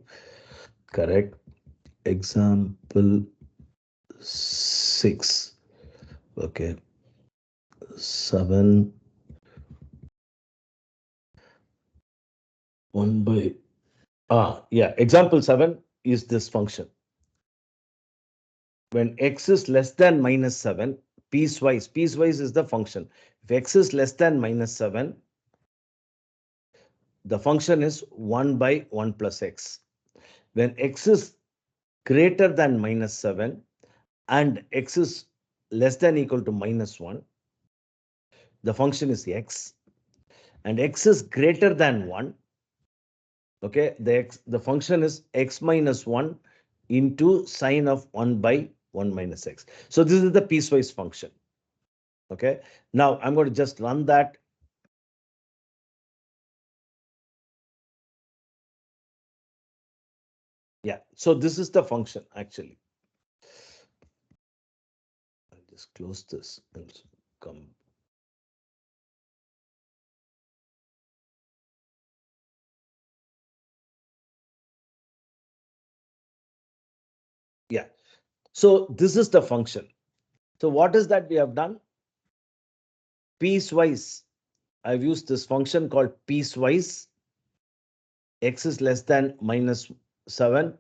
correct. Example 6, okay. 7, 1 by, yeah, example 7 is this function. When x is less than minus 7, piecewise is the function. If x is less than minus 7, the function is 1 by 1 plus x. When x is greater than minus 7 and x is less than equal to minus 1, the function is x. And x is greater than 1, okay, the function is x minus 1 into sine of 1 by 1 minus x. So this is the piecewise function. Okay, now I'm going to just run that. Yeah, so this is the function actually. I'll just close this and come. Yeah, so this is the function. So what is that we have done? Piecewise. I've used this function called piecewise. X is less than minus 7,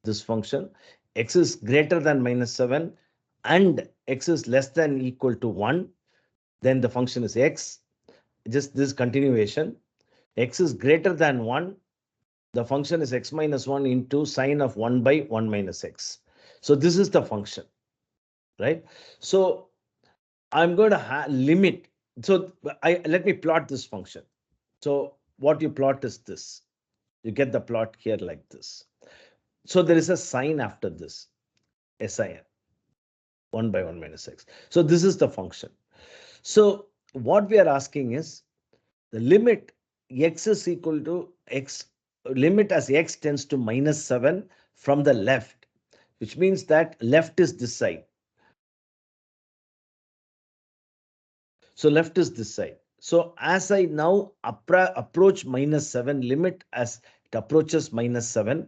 this function. X is greater than minus 7 and x is less than equal to 1. Then the function is x. Just this continuation. X is greater than 1. The function is x minus 1 into sine of 1 by 1 minus x. So this is the function, right? So I'm going to limit. So let me plot this function. So what you plot is this. You get the plot here like this. So there is a sign after this, sin, 1 by 1 minus x. So this is the function. So what we are asking is the limit x is equal to x, limit as x tends to minus 7 from the left, which means that left is this side. So left is this side. So as I now approach minus 7, limit as it approaches minus 7,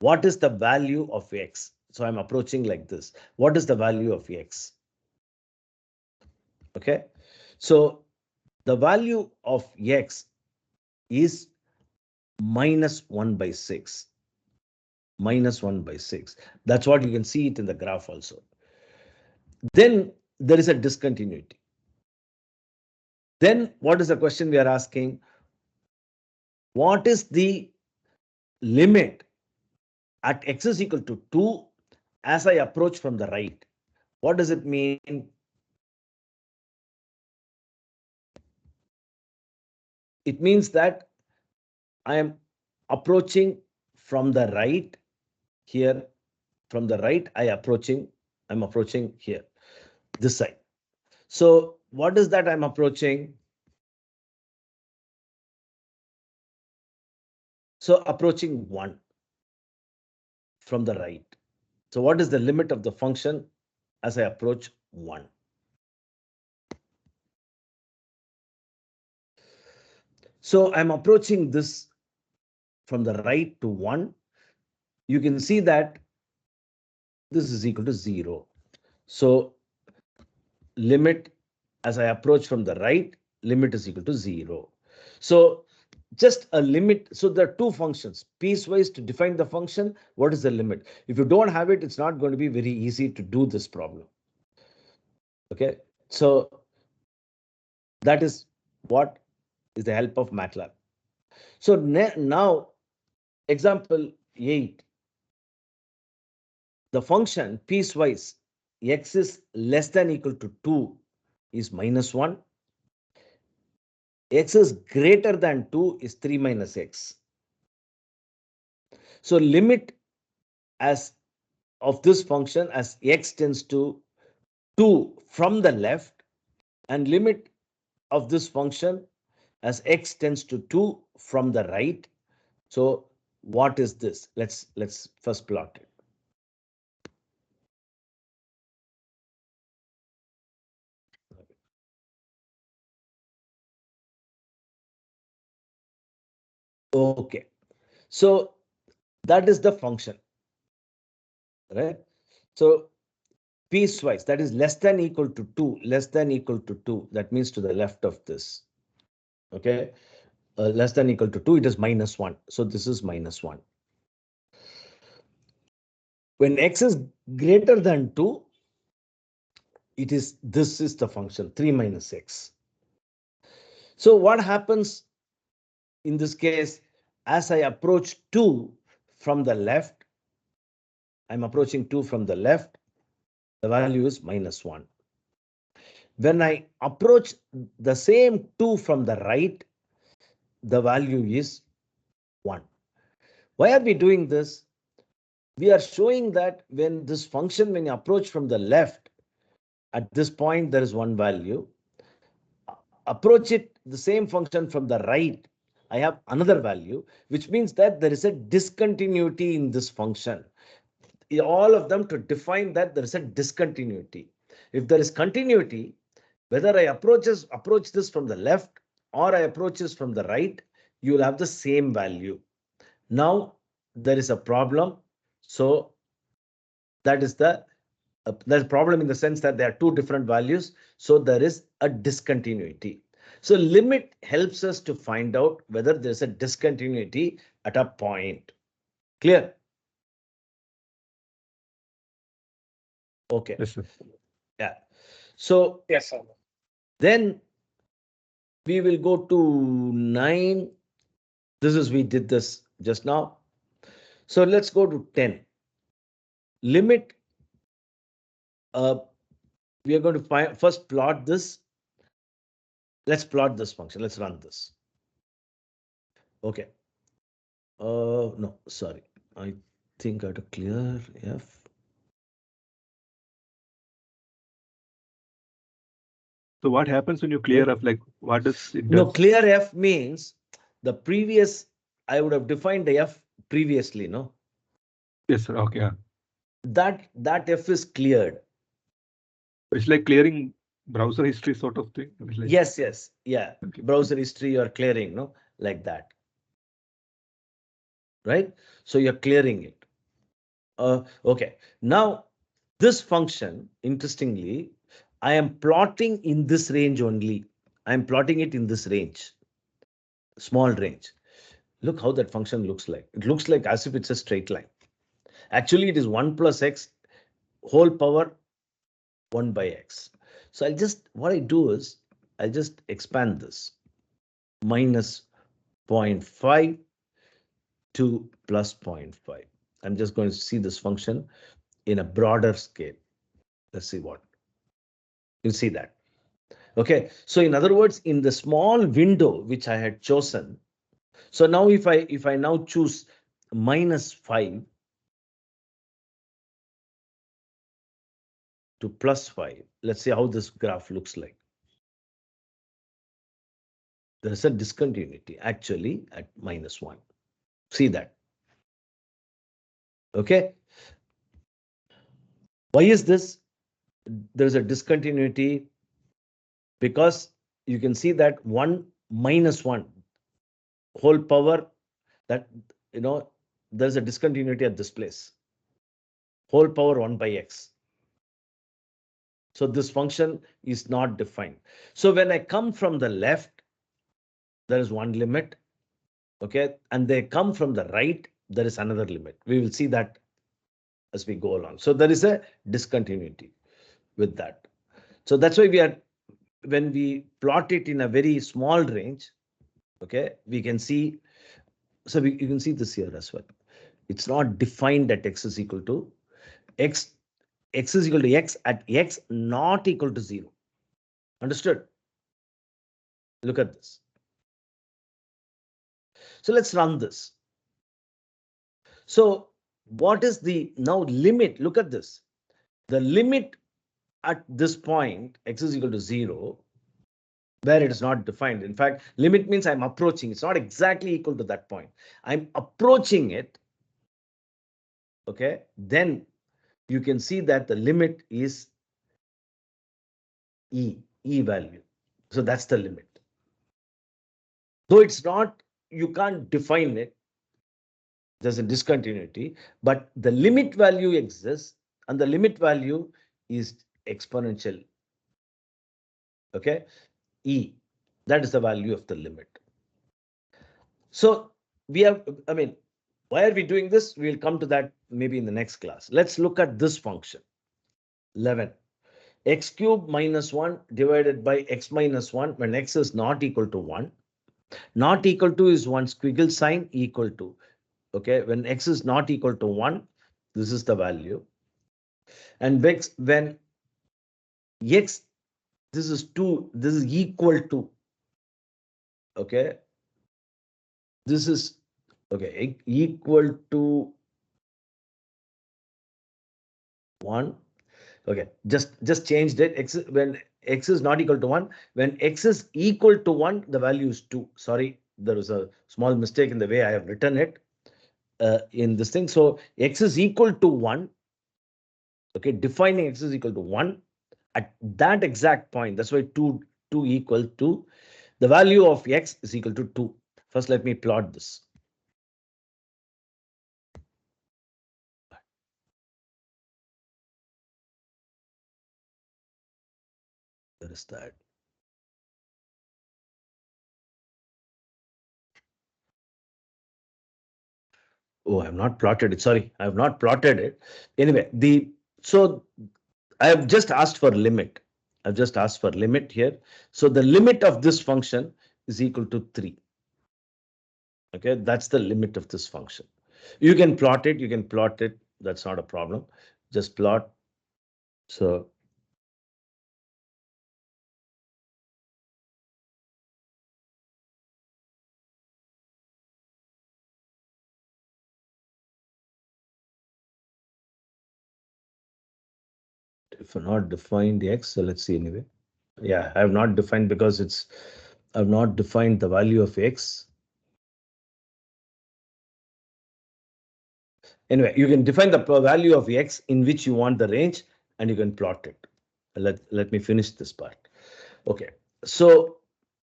what is the value of x? So I'm approaching like this. What is the value of x? Okay. So the value of x is minus 1 by 6. Minus 1 by 6. That's what you can see it in the graph also. Then there is a discontinuity. Then what is the question we are asking? What is the limit at x is equal to 2 as I approach from the right? What does it mean? It means that I am approaching from the right here. From the right, I'm approaching here, this side. So what is that I'm approaching? So approaching 1 from the right. So what is the limit of the function as I approach 1? So I'm approaching this from the right to 1. You can see that this is equal to 0. So limit as I approach from the right, limit is equal to 0. So just a limit. So there are two functions, piecewise to define the function. What is the limit? If you don't have it, it's not going to be very easy to do this problem. Okay, so that is what is the help of MATLAB. So now example 8, the function piecewise x is less than equal to 2 is -1. X is greater than 2 is 3 minus x. So limit as of this function as x tends to 2 from the left, and limit of this function as x tends to 2 from the right. So what is this? Let's first plot it. Okay, so that is the function, right? So piecewise, that is less than equal to 2, less than equal to 2, that means to the left of this. Okay, less than equal to 2, it is -1. So this is -1. When x is greater than 2, this is the function 3 minus x. So what happens in this case? As I approach 2 from the left, I'm approaching 2 from the left, the value is -1. When I approach the same 2 from the right, the value is 1. Why are we doing this? We are showing that when this function, when you approach from the left, at this point there is one value. Approach it, the same function from the right, I have another value, which means that there is a discontinuity in this function. All of them to define that there is a discontinuity. If there is continuity, whether I approach this from the left or I approach this from the right, you will have the same value. Now there is a problem. So that is there's a problem in the sense that there are two different values. So there is a discontinuity. So limit helps us to find out whether there's a discontinuity at a point. Clear? Okay. Yes, sir. Yeah. So Yes, sir. then we will go to 9. We did this just now. So let's go to 10. Limit. We are going to first plot this. Let's plot this function. Let's run this. Okay. No, sorry. I think I had to clear F. So what happens when you clear up? Like, what does it do? No, clear F means the previous, I would have defined the F previously, no? Yes, sir. Okay. Yeah. That F is cleared. It's like clearing browser history sort of thing. It's like, Yes, yeah. okay. Browser history you're clearing, no? Like that. Right? So you're clearing it. Okay. Now, this function, interestingly, I am plotting in this range only. I'm plotting it in this range, small range. Look how that function looks like. It looks like as if it's a straight line. Actually, it is 1 plus x whole power 1 by x. So what I do is I'll just expand this minus 0.5 to plus 0.5. I'm just going to see this function in a broader scale. Let's see what you see that. Okay, so in other words, in the small window which I had chosen, so now if I now choose -5 to +5, let's see how this graph looks like. There is a discontinuity actually at -1. See that? Okay. Why is this? There's a discontinuity because you can see that 1 minus 1 whole power, that there's a discontinuity at this place, whole power 1 by x. So this function is not defined. So when I come from the left, there is one limit. Okay, and they come from the right, there is another limit. We will see that as we go along. So there is a discontinuity with that. So that's why when we plot it in a very small range, okay, we can see, so you can see this here as well. It's not defined at x is equal to x. x is equal to x at x not equal to 0. Understood? Look at this. So let's run this. So what is the now limit? Look at this. The limit at this point, x is equal to 0, where it is not defined. In fact, limit means I'm approaching. It's not exactly equal to that point. I'm approaching it. Okay. Then you can see that the limit is e value. So that's the limit. Though it's not, you can't define it. There's a discontinuity, but the limit value exists, and the limit value is exponential. Okay, e, that is the value of the limit. So we have, I mean, why are we doing this? We'll come to that maybe in the next class. Let's look at this function. 11. X cube minus 1 divided by x minus 1 when x is not equal to 1. Not equal to is one squiggle sign, equal to. Okay, when x is not equal to 1, this is the value. And when x, this is 2, this is equal to. Okay, this is, okay, equal to 1. Okay, just changed it. X, when x is not equal to 1, when x is equal to 1, the value is 2. Sorry, there is a small mistake in the way I have written it in this thing. So x is equal to 1. Okay, defining x is equal to 1 at that exact point. That's why 2 equal to the value of x is equal to 2. First, let me plot this. There is that. Oh, I have not plotted it. Sorry, I have not plotted it. Anyway, so I have just asked for limit. I've just asked for limit here. So the limit of this function is equal to 3. Okay, that's the limit of this function. You can plot it. You can plot it. That's not a problem. Just plot. So if not defined x, so let's see anyway. Yeah, I have not defined because I've not defined the value of x. Anyway, you can define the value of x in which you want the range, and you can plot it. Let me finish this part. Okay, so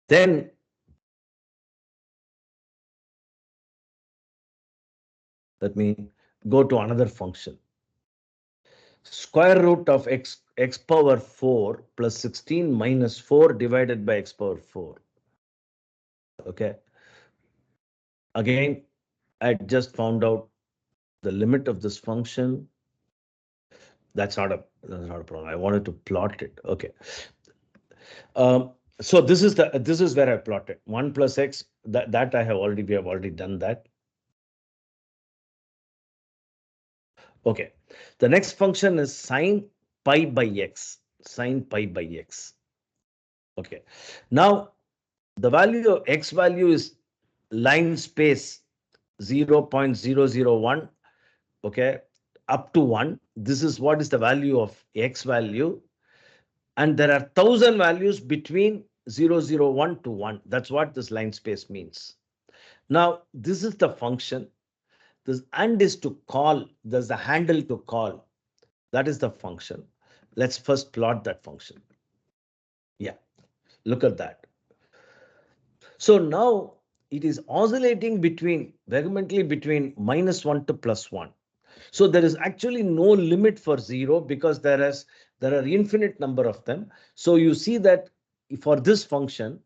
then let me go to another function. Square root of x power 4 plus 16 minus 4 divided by x power 4. Okay. Again, I just found out the limit of this function. That's not a problem. I wanted to plot it. Okay. So this is where I plotted 1 plus x. We have already done that. Okay. The next function is sine pi by x. Sine pi by x. Okay. Now the value of x value is line space 0.001. Okay, up to 1. This is what is the value of x value. And there are 1,000 values between 001 to 1. That's what this line space means. Now, this is the function. This and is to call. There's the handle to call. That is the function. Let's first plot that function. Yeah, look at that. So now it is oscillating vehemently between -1 to +1. So there is actually no limit for 0 because there are infinite number of them. So you see that for this function,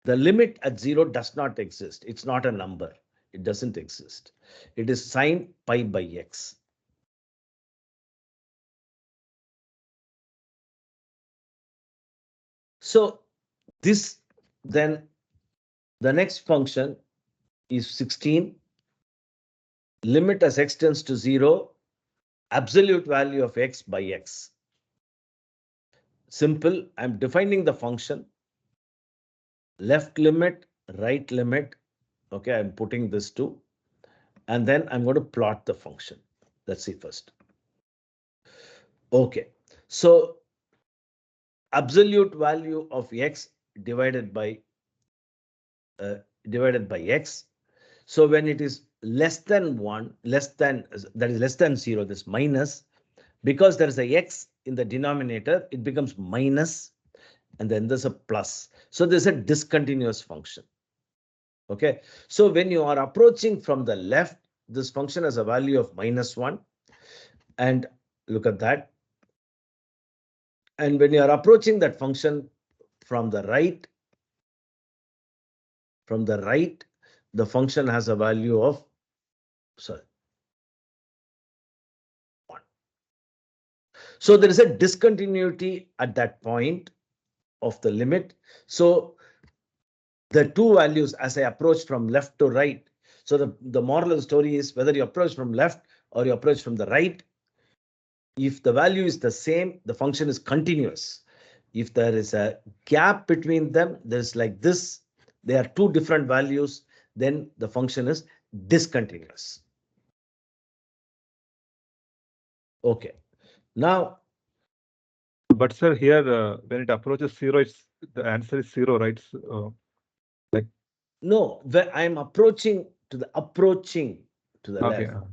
the limit at 0 does not exist. It's not a number. It doesn't exist. It is sine pi by x. So this then the next function is 16. Limit as x tends to 0 absolute value of x by x. Simple, I'm defining the function, left limit, right limit. Okay, I'm putting this to, and then I'm going to plot the function. Let's see first. Okay, so absolute value of x divided by x. So when it is less than 1, that is less than 0, this minus, because there is a x in the denominator, it becomes minus, and then there's a plus. So there's a discontinuous function. Okay, so when you are approaching from the left, this function has a value of -1, and look at that. And when you are approaching that function from the right, the function has a value of, sorry, 1. So there is a discontinuity at that point of the limit. So the two values as I approach from left to right. So the moral of the story is whether you approach from left or you approach from the right, if the value is the same, the function is continuous. If there is a gap between them, there's like this, they are two different values, then the function is discontinuous. Okay, now. But sir, here when it approaches 0, it's the answer is 0, right? So, like No, when I'm approaching to the okay, left.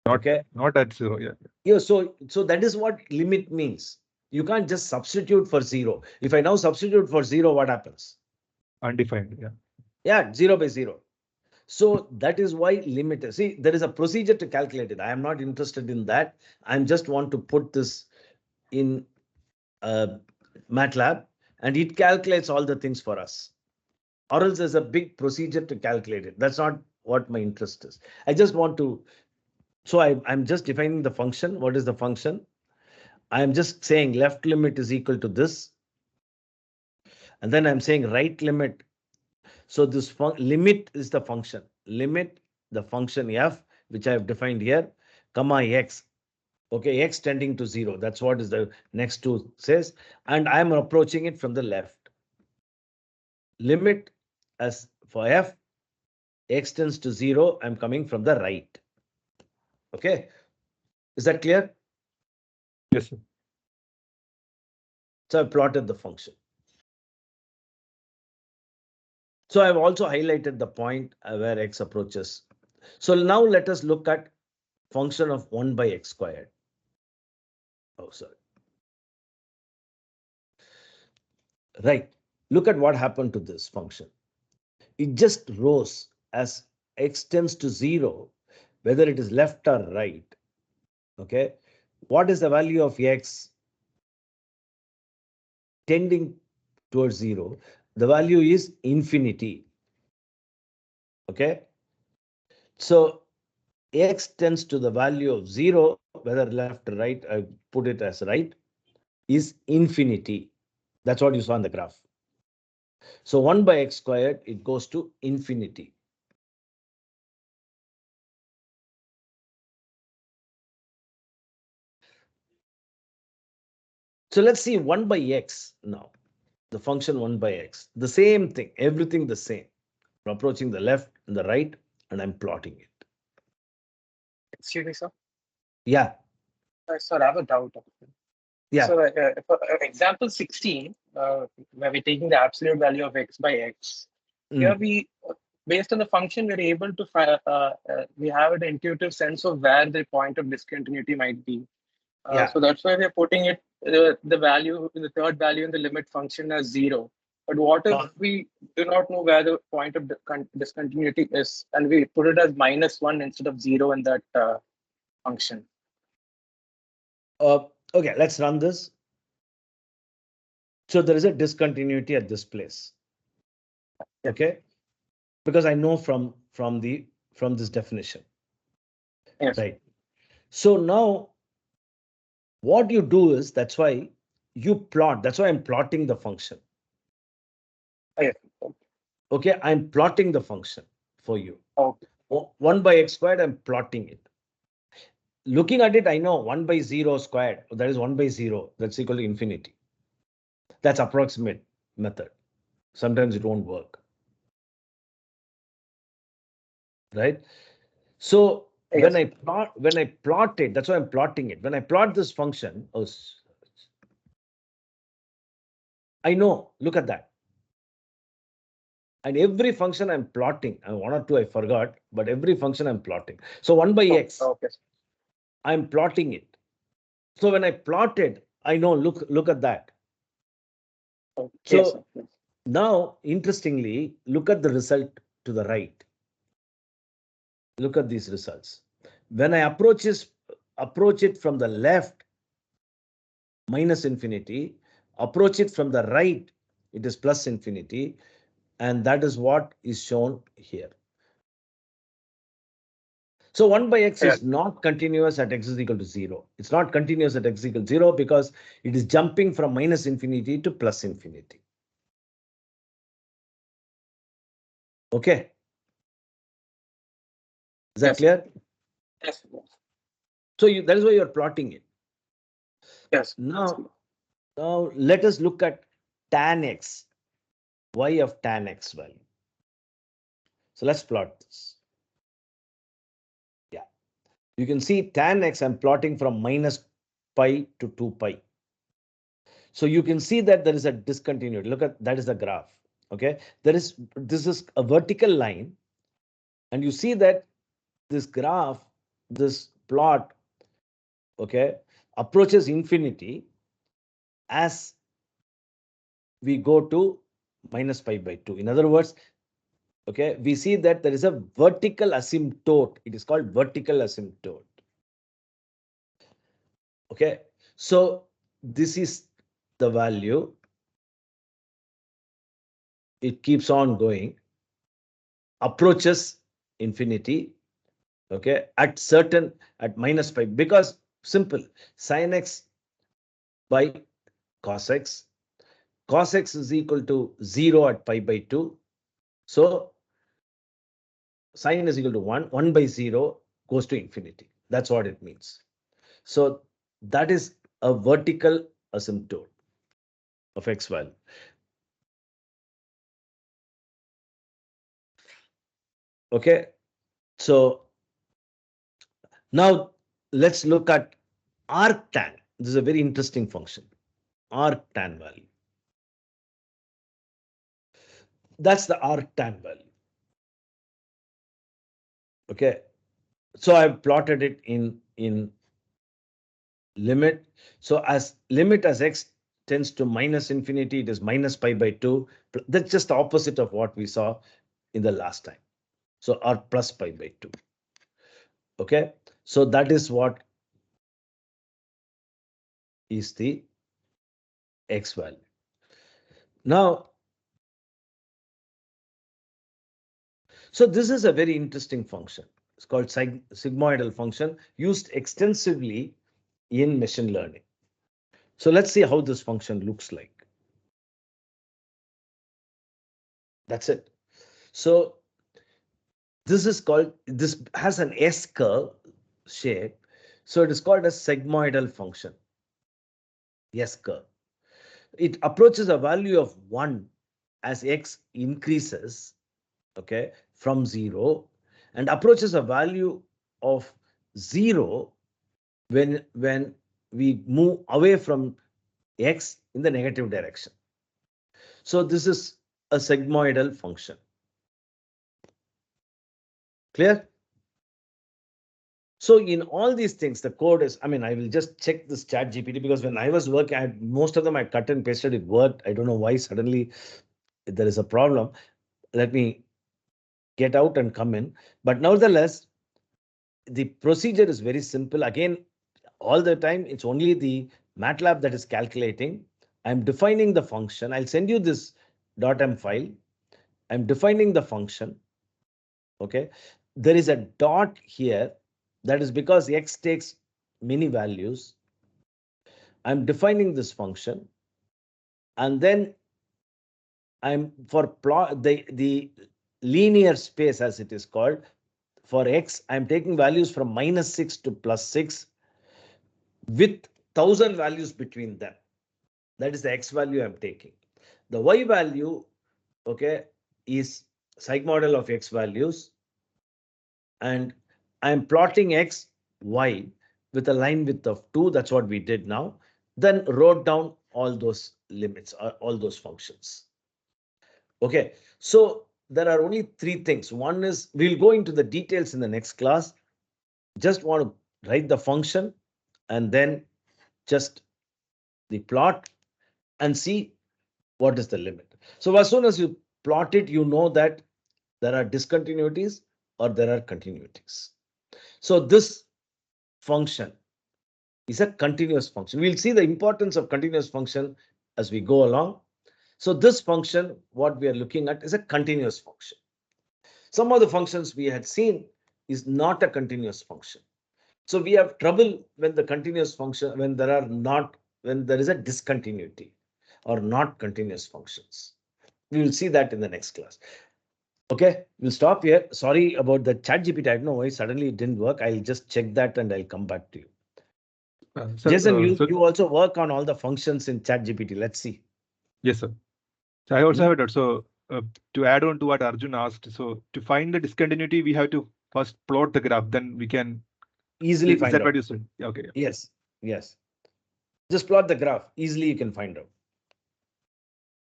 not Okay, not at 0. Yeah. yeah. So that is what limit means. You can't just substitute for 0. If I now substitute for 0, what happens? Undefined. Yeah. Yeah, 0 by 0. So that is why limit. See, there is a procedure to calculate it. I am not interested in that. I just want to put this in MATLAB, and it calculates all the things for us. Or else there's a big procedure to calculate it. That's not what my interest is. I just want to. So I'm just defining the function. What is the function? I'm just saying left limit is equal to this. And then I'm saying right limit. So this limit is the function. Limit the function f, which I have defined here, comma x. Okay, x tending to 0. That's what is the next two says. And I'm approaching it from the left. Limit as for f, x tends to 0. I'm coming from the right. Okay, is that clear? Yes, sir. So I plotted the function. So I've also highlighted the point where x approaches. So now let us look at function of 1 by x squared. Oh, sorry. Right. Look at what happened to this function. It just rose as x tends to 0, whether it is left or right. Okay. What is the value of x tending towards 0? The value is infinity. Okay. So x tends to the value of 0, whether left or right, I put it as right, is infinity. That's what you saw in the graph. So 1 by x squared, it goes to infinity. So let's see 1 by x now. The function 1 by x. The same thing, everything the same. I'm approaching the left and the right, and I'm plotting it. Excuse me, sir. Yeah. Sir, I have a doubt. Yeah. So, for example 16, where we're taking the absolute value of x by x, here we, based on the function, we're able to we have an intuitive sense of where the point of discontinuity might be. Yeah. So that's why we're putting it the value, the third value in the limit function as 0. But what if we do not know where the point of discontinuity is, and we put it as -1 instead of 0 in that function? Okay, let's run this. So there is a discontinuity at this place. Okay, because I know from this definition. Yes. Right. So now what you do is, that's why you plot. That's why I'm plotting the function. Yes. Okay, I'm plotting the function for you. Okay. 1 by x squared, I'm plotting it. looking at it, I know 1 by 0 squared, that is 1 by 0, that's equal to infinity. That's approximate method. Sometimes it won't work. Right? So Yes. when I plot it, that's why I'm plotting it. When I plot this function, I know, look at that. And every function I'm plotting, and one or two I forgot, but every function I'm plotting. So 1 by x, Okay. I'm plotting it. So when I plot it, I know, look at that. Okay. So Yes. now, interestingly, look at the result to the right. Look at these results. When I approach it from the left, minus infinity, approach it from the right, it is plus infinity, and that is what is shown here. So 1 by x is not continuous at x is equal to 0. It's not continuous at x is equal to 0 because it is jumping from minus infinity to plus infinity. Okay. Is that clear? Yes. So that is why you're plotting it. Yes. Now let us look at tan x, y of tan x value. So let's plot this. Yeah. You can see tan x, I'm plotting from minus pi to 2 pi. So you can see that there is a discontinuity. Look at that is the graph. Okay. This is a vertical line. And you see that this graph, this plot, okay, approaches infinity as we go to minus pi by 2. In other words, okay, we see that there is a vertical asymptote. It is called vertical asymptote. Okay, so this is the value. It keeps on going, approaches infinity, okay, at minus pi, because simple, sin x by cos x. Cos x is equal to 0 at pi by 2. So sin is equal to 1. 1 by 0 goes to infinity. That's what it means. So that is a vertical asymptote of x value. Okay. So now let's look at arctan. This is a very interesting function. Arctan value. That's the arctan value. Okay. So I've plotted it in limit. So as limit as x tends to minus infinity, it is minus pi by 2. That's just the opposite of what we saw in the last time. So r plus pi by 2. Okay. So that is what is the x value. Now, so this is a very interesting function. It's called sigmoidal function, used extensively in machine learning. So let's see how this function looks like. That's it. So this has an S curve shape. So it is called a sigmoidal function. S curve. It approaches a value of 1 as x increases, okay, from 0, and approaches a value of 0 when we move away from x in the negative direction. So this is a sigmoidal function. Clear? So in all these things, the code is, I mean, I will just check this chat GPT because when I was working, most of them I cut and pasted, it worked. I don't know why suddenly there is a problem. Let me get out and come in. But nevertheless, the procedure is very simple. Again, all the time, it's only the MATLAB that is calculating. I'm defining the function. I'll send you this .m file. I'm defining the function. Okay. There is a dot here. That is because x takes many values. I'm defining this function. And then I'm for plot the linear space, as it is called, for x, I'm taking values from -6 to +6 with 1000 values between them. That is the x value I'm taking. The y value, okay, is psych model of x values, and I'm plotting x, y with a line width of 2. That's what we did now. Then wrote down all those limits, all those functions. Okay, so there are only three things. One is, we'll go into the details in the next class. Just want to write the function and then just the plot and see what is the limit. So as soon as you plot it, you know that there are discontinuities or there are continuities. So this function is a continuous function. We'll see the importance of continuous function as we go along. So this function, what we are looking at, is a continuous function. Some of the functions we had seen is not a continuous function. So we have trouble when the continuous function, when there is a discontinuity or not continuous functions. We will see that in the next class. Okay, we'll stop here. Sorry about the ChatGPT. I don't know why suddenly it didn't work. I'll just check that and I'll come back to you. Jason, you also work on all the functions in ChatGPT. Let's see. Yes, sir. So I also have a doubt. So to add on to what Arjun asked, so to find the discontinuity, we have to first plot the graph, then we can Easily find that out. what you said? Okay. Yes, yes. Just plot the graph. Easily you can find out.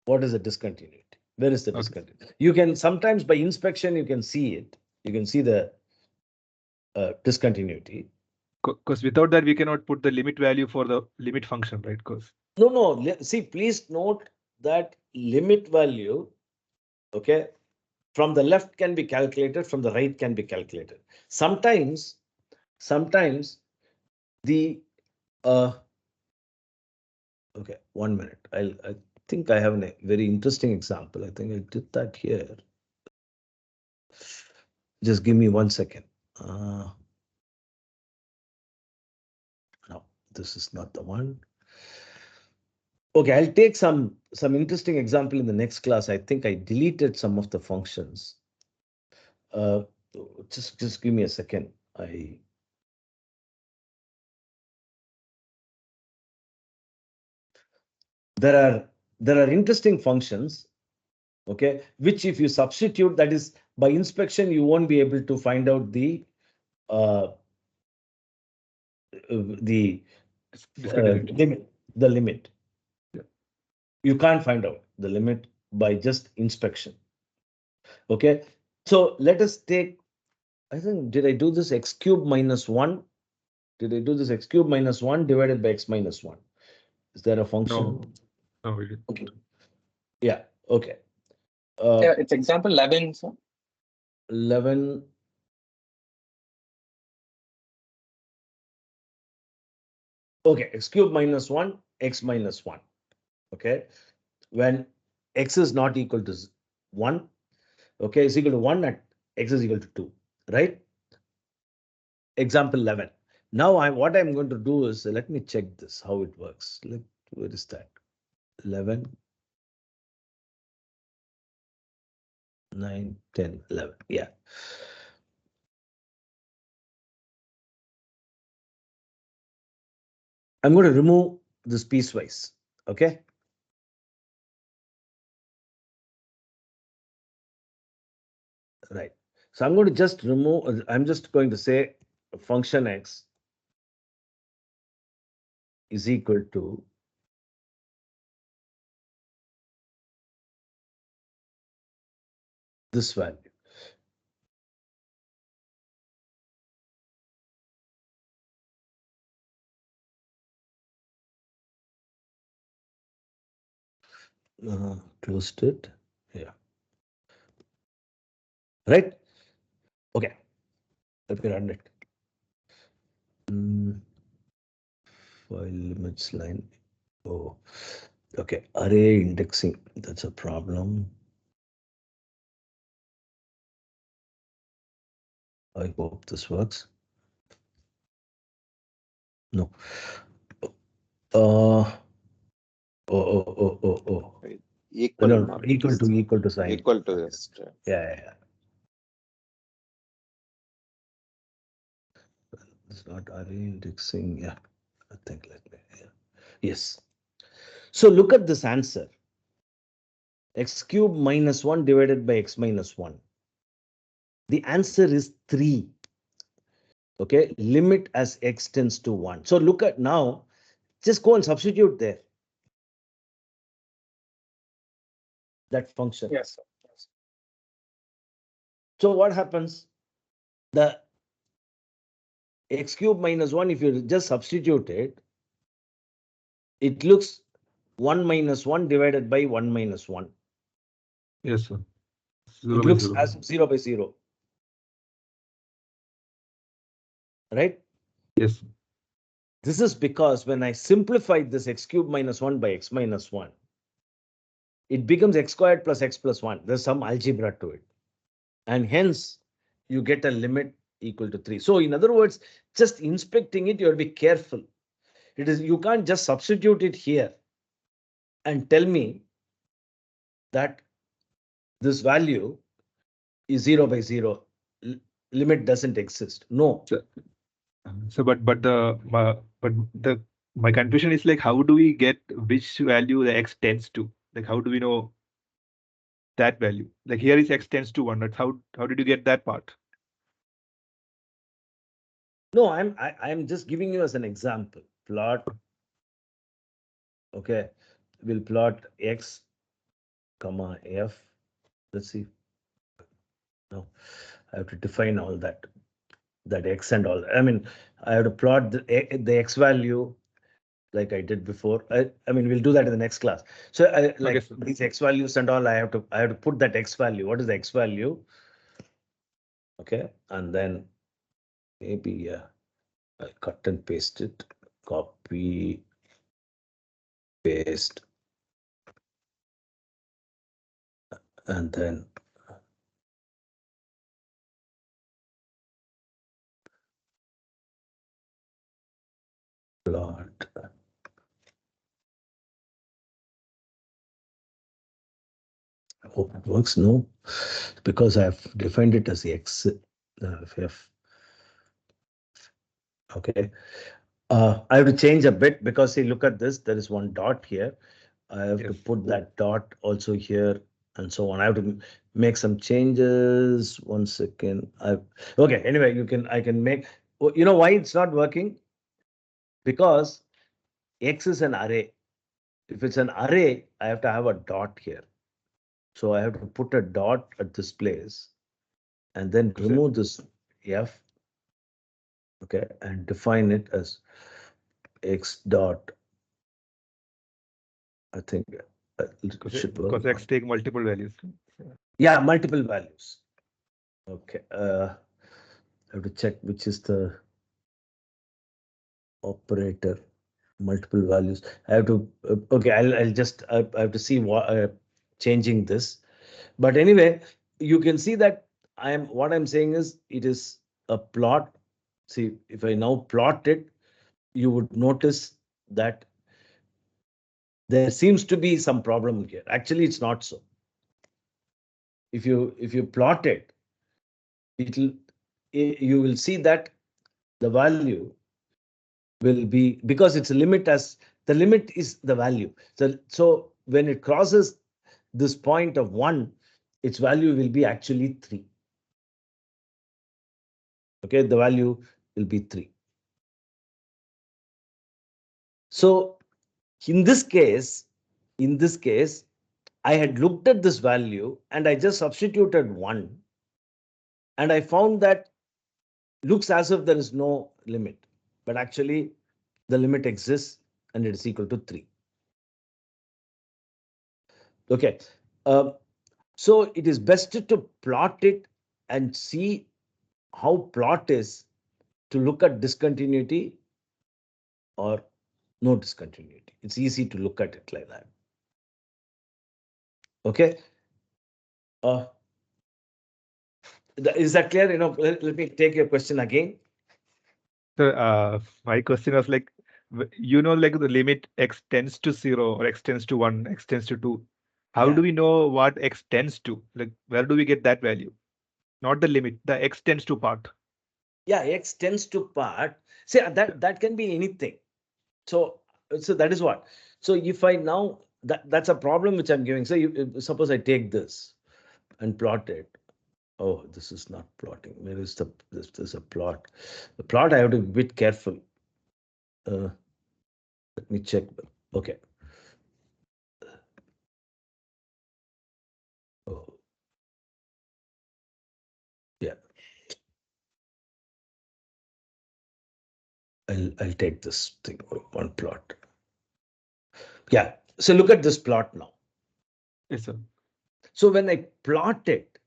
What is the discontinuity? Where is the discontinuity? You can sometimes by inspection, you can see it. You can see the discontinuity. Because without that, we cannot put the limit value for the limit function, right? Because no. See, please note that limit value, okay, from the left can be calculated, from the right can be calculated. Sometimes the okay, 1 minute. I think I have a very interesting example. I think I did that here. Just give me 1 second. No, this is not the one. Okay, I'll take some interesting example in the next class. I think I deleted some of the functions. Just give me a second. There are interesting functions, okay, which if you substitute, that is by inspection, you won't be able to find out the limit. Yeah. You can't find out the limit by just inspection. Okay, so let us take, I think, did I do this x cube minus 1? Did I do this x cube minus 1 divided by x minus 1? Is there a function? No, we didn't. Okay. Yeah, okay. Yeah, it's example 11, sir. 11. Okay, x cube minus 1, x minus 1. Okay, when x is not equal to 1, okay, is equal to 1 at x is equal to 2, right? Example 11. Now what I'm going to do is, let me check this, how it works. Where is that? 11, 9, 10, 11. Yeah. I'm going to remove this piecewise. Okay. Right. So I'm going to just remove, I'm just going to say function x is equal to this value. Closed it. Yeah. Right. Okay. Let me run it. File limits line. Oh, okay. Array indexing. That's a problem. I hope this works. No. Oh. Equal, No, equal to sign. Equal to this. Yeah. It's not array indexing. Yeah, I think yes. So look at this answer. X cube minus 1 divided by x minus 1. The answer is 3. Okay, limit as x tends to 1. So look at now, just go and substitute there that function. Yes, sir. Yes. So what happens? The x cube minus 1, if you just substitute it, it looks 1 minus 1 divided by 1 minus 1. Yes, sir. It 0 by looks 0. as 0 by 0. Right? Yes. This is because when I simplify this x cube minus 1 by x minus 1, it becomes x squared plus x plus 1. There's some algebra to it. And hence, you get a limit equal to 3. So in other words, just inspecting it, you have to be careful. It is, you can't just substitute it here and tell me that this value is 0 by 0. Limit doesn't exist. No. So, but my confusion is like, how do we get which value the x tends to? Like, how do we know that value? Like here is x tends to 1. That's how did you get that part? No, I'm just giving you as an example. Plot. Okay, we'll plot x, comma f. Let's see. No, I have to define all that x and all. I mean, I have to plot the x value like I did before. I mean, we'll do that in the next class. So like Okay, these x values and all, I have to put that x value. What is the x value? Okay, and then maybe I'll cut and paste it. Copy, paste, and then plot. I hope it works. No, because I've defined it as x f. Okay. I have to change a bit because see, look at this. There is one dot here. I have to Yes. put that dot also here and so on. I have to make some changes. 1 second. Okay. Anyway, I can make. You know why it's not working? Because x is an array. If it's an array, I have to have a dot here. So I have to put a dot at this place and then remove this f. Okay, and define it as x dot. I think it should work. Because x take multiple values. Yeah, multiple values. Okay. I have to check which is the operator. Multiple values. I have to. Okay, I'll just. I have to see what changing this. But anyway, you can see that what I'm saying is it is a plot. See, if I now plot it, you would notice that there seems to be some problem here. Actually, it's not so. If you plot it, you will see that the value will be, because it's a limit, as the limit is the value. So when it crosses this point of 1, its value will be actually 3. Okay, the value will be 3. So in this case, I had looked at this value and I just substituted 1, and I found that looks as if there is no limit, but actually the limit exists and it is equal to 3. Okay, so it is best to plot it and see how plot is to look at discontinuity or no discontinuity. It's easy to look at it like that. Okay. Is that clear? Let me take your question again. So my question was like, like the limit x tends to 0 or x tends to 1, x tends to 2. How do we know what x tends to? Like, where do we get that value? Not the limit, the x tends to part. Yeah, x tends to part. See, that can be anything. So that is what. So if I now that's a problem which I'm giving. So suppose I take this and plot it. Oh, this is not plotting. Where is this is a plot? The plot I have to be a bit careful. Let me check. Okay. Oh, yeah. I'll take this thing, one plot. Yeah. So look at this plot now. Yes, sir. So when I plot it,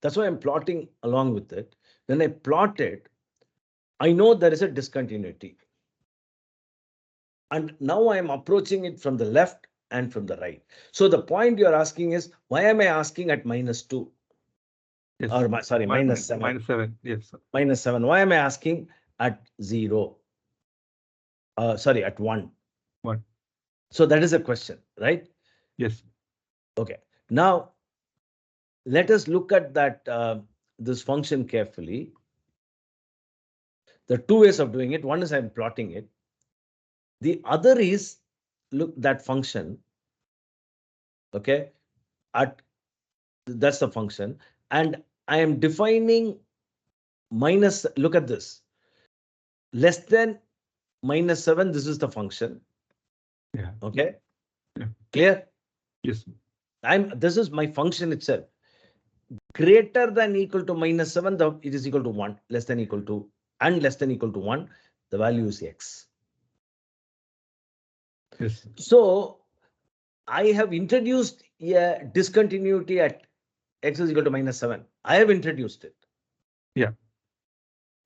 that's why I'm plotting along with it. When I plot it, I know there is a discontinuity. And now I am approaching it from the left and from the right. So the point you're asking is, why am I asking at -2? Yes. Or sorry, -7. -7. Yes, sir. -7. Why am I asking at 0? Sorry, at 1. 1. So that is a question, right? Yes. Okay. Now, let us look at that this function carefully. There are two ways of doing it. One is I'm plotting it. The other is, look, that function, okay, that's the function. And I am defining minus, look at this, less than -7, this is the function. Yeah. Okay. Yeah. Clear? Yes. This is my function itself. Greater than equal to -7, it is equal to 1, less than equal to, and less than equal to 1, the value is x. Yes. So I have introduced a discontinuity at x is equal to -7. I have introduced it. Yeah.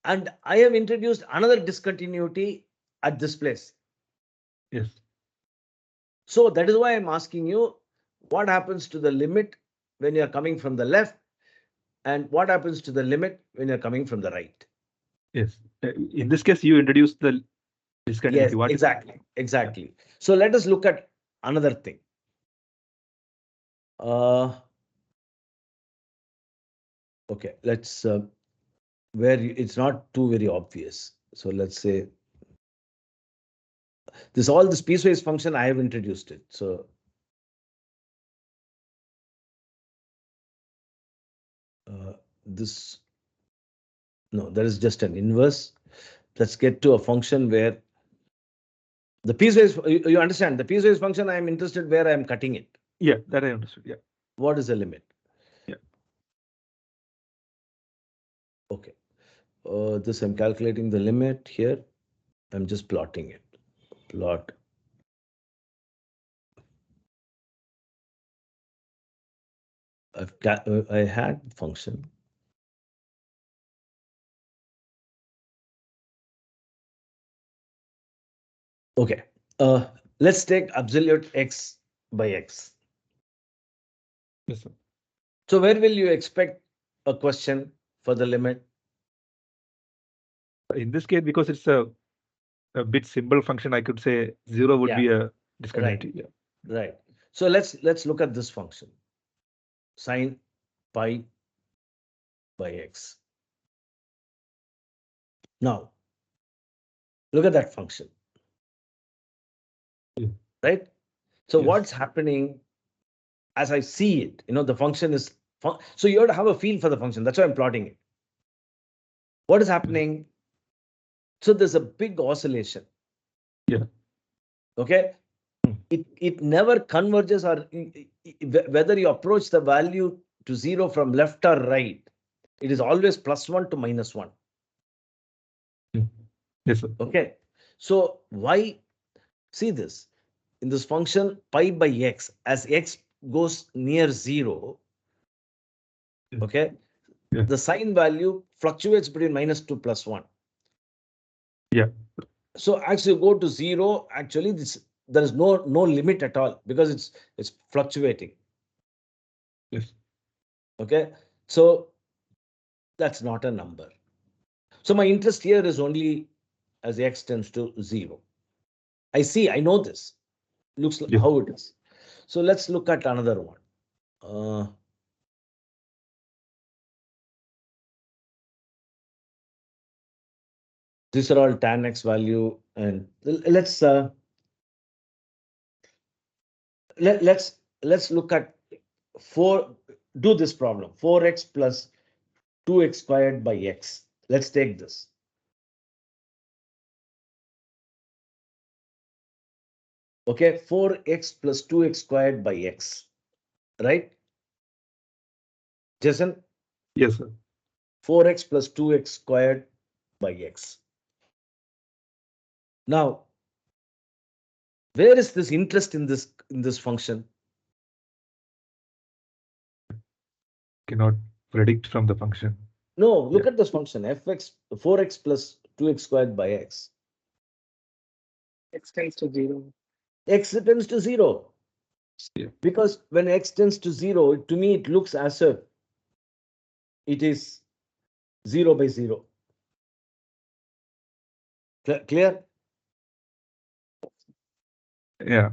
And I have introduced another discontinuity at this place. Yes. So that is why I'm asking you, what happens to the limit when you're coming from the left, and what happens to the limit when you're coming from the right? Yes. In this case, you introduced the discontinuity. Yes, What? exactly. So let us look at another thing. Okay, let's where it's not too very obvious. So let's say this piecewise function, I have introduced it. So this, no, there is just an inverse. Let's get to a function where the piecewise, you understand, the piecewise function, I am interested where I am cutting it. Yeah, that I understood. Yeah. What is the limit? Yeah. Okay. This I'm calculating the limit here. I'm just plotting it. Plot. I had function. Okay. Let's take absolute x by x. Yes, sir. So where will you expect a question for the limit? In this case, because it's a bit simple function, I could say 0 would be a discontinuity. Yeah. Right. So let's look at this function. Sine pi by x. Now, look at that function. Yeah. Right? So Yes. what's happening as I see it? The function is, so you have to have a feel for the function. That's why I'm plotting it. What is happening? So there's a big oscillation. Yeah. Okay. It never converges, or whether you approach the value to 0 from left or right, it is always +1 to -1. Yes, sir. Okay. So why, see this, in this function pi by x, as x goes near 0, okay, Yeah. the sign value fluctuates between -2 +1. Yeah. So actually go to 0, actually there is no limit at all, because it's fluctuating. Yes. Okay. So that's not a number. So my interest here is only as x tends to 0. I know this. Looks like how it is. So let's look at another one. These are all tan x value, and let's let's look at do this problem 4x plus 2x squared by x. Let's take this. Okay, 4x plus 2x squared by x, right? Jason, Yes, sir. 4x plus 2x squared by x. Now, where is this interest in this function? Cannot predict from the function. No, look Yeah. at this function fx 4x plus 2x squared by x. X tends to 0. X tends to 0. Yeah. Because when x tends to 0, to me it looks as if it is 0 by 0. Clear? Yeah.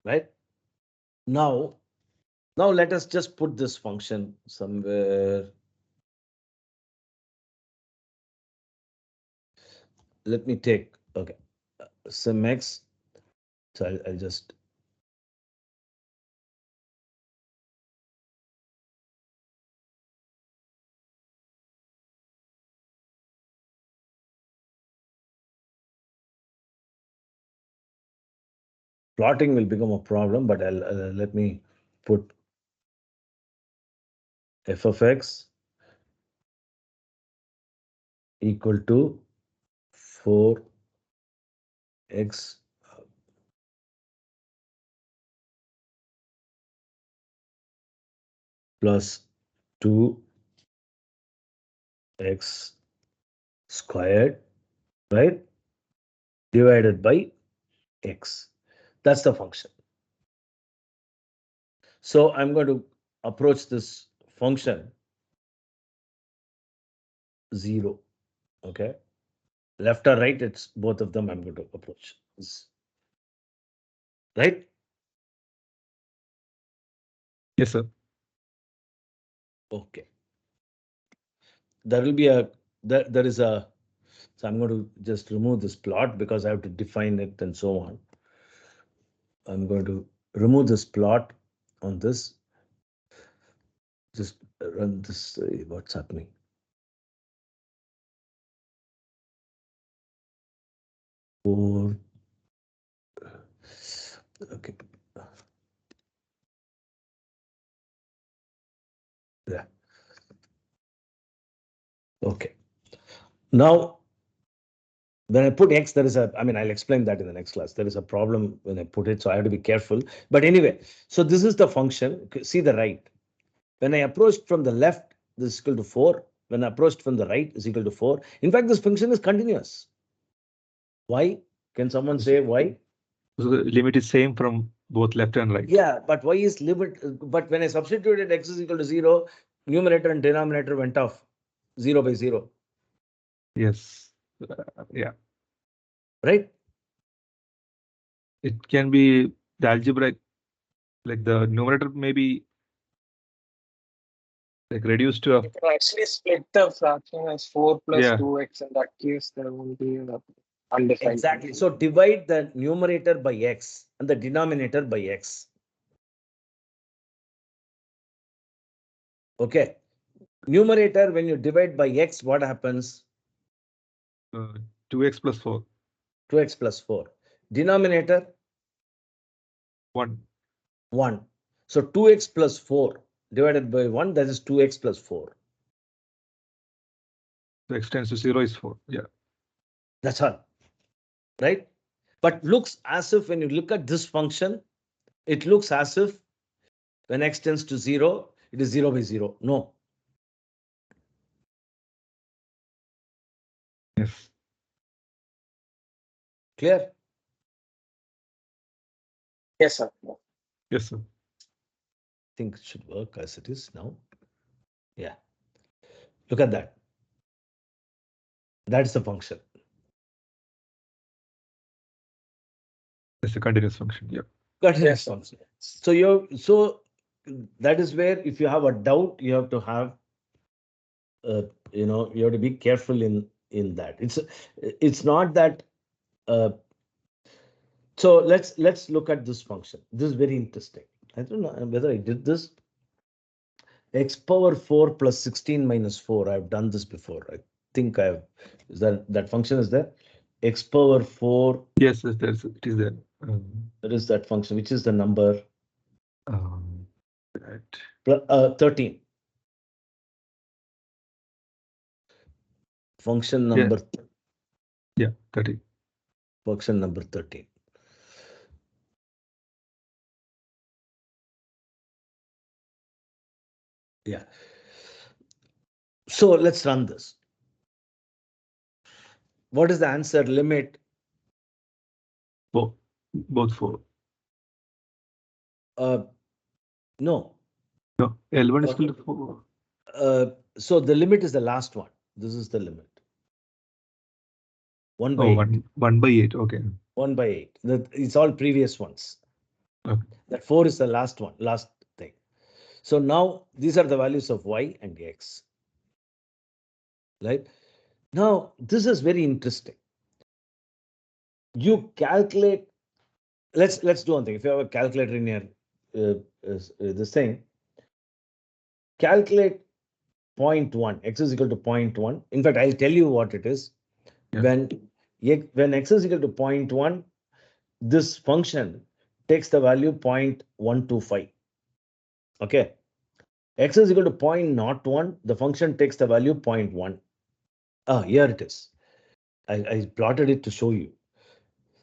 Right? Now let us just put this function somewhere. Let me take, okay, some x. So I'll just, plotting will become a problem, but let me put f of x equal to 4x plus 2x squared, right? Divided by x. That's the function. So I'm going to approach this function 0. Okay. Left or right, it's both of them I'm going to approach. Right? Yes, sir. Okay. There will be there is a, so I'm going to just remove this plot because I have to define it and so on. I'm going to remove this plot on this. Just run this, what's happening? Four. Okay. Yeah. Okay. Now, when I put x, there is a, I mean, I'll explain that in the next class. There is a problem when I put it, so I have to be careful. But anyway, so this is the function. See the right. When I approached from the left, this is equal to 4. When I approached from the right, is equal to 4. In fact, this function is continuous. Why? Can someone say why? So the limit is same from both left and right. Yeah, but why is limit? But when I substituted x is equal to 0, numerator and denominator went off 0 by 0. Yes. Yeah. Right? It can be the algebraic, like the numerator may be like reduced to a, You can actually split the fraction as 4 plus yeah. 2x. In that case, there won't be an undefined. Exactly. So divide the numerator by x and the denominator by x. Okay. Numerator, when you divide by x, what happens? 2x plus 4. 2x plus 4. Denominator? 1. 1. So 2x plus 4 divided by 1, that is 2x plus 4. So x tends to 0 is 4. Yeah. That's all. Right? But looks as if when you look at this function, it looks as if when x tends to 0, it is 0 by 0. No. Yes. Clear? Yes, sir. Yes, sir. I think it should work as it is now. Yeah. Look at that. That's the function. It's a continuous function. Yeah. Continuous Yes, sir. function. So that is where if you have a doubt, you have to have you have to be careful in in that. It's not that. So let's look at this function. This is very interesting. I don't know whether I did this. X power 4 plus 16 minus 4. I've done this before. I think I've. Is that function is there? X power 4. Yes, it is there. There is that function, which is the number Right. 13. Function number. Yeah, 30. Function number 13. Yeah. So let's run this. What is the answer? Limit. Both 4. No. No, L1 is equal to 4. So the limit is the last one. This is the limit. 1 by 8. 1 by 8. Okay. 1 by 8. It's all previous ones. Okay. That 4 is the last one, last thing. So now these are the values of y and x. Right? Now this is very interesting. You calculate. Let's do one thing. If you have a calculator in your this thing, calculate 0.1. X is equal to 0.1. In fact, I'll tell you what it is. Yeah. When x is equal to 0.1, this function takes the value 0.125. Okay. X is equal to 0.01, the function takes the value 0.1. Here it is. I plotted it to show you.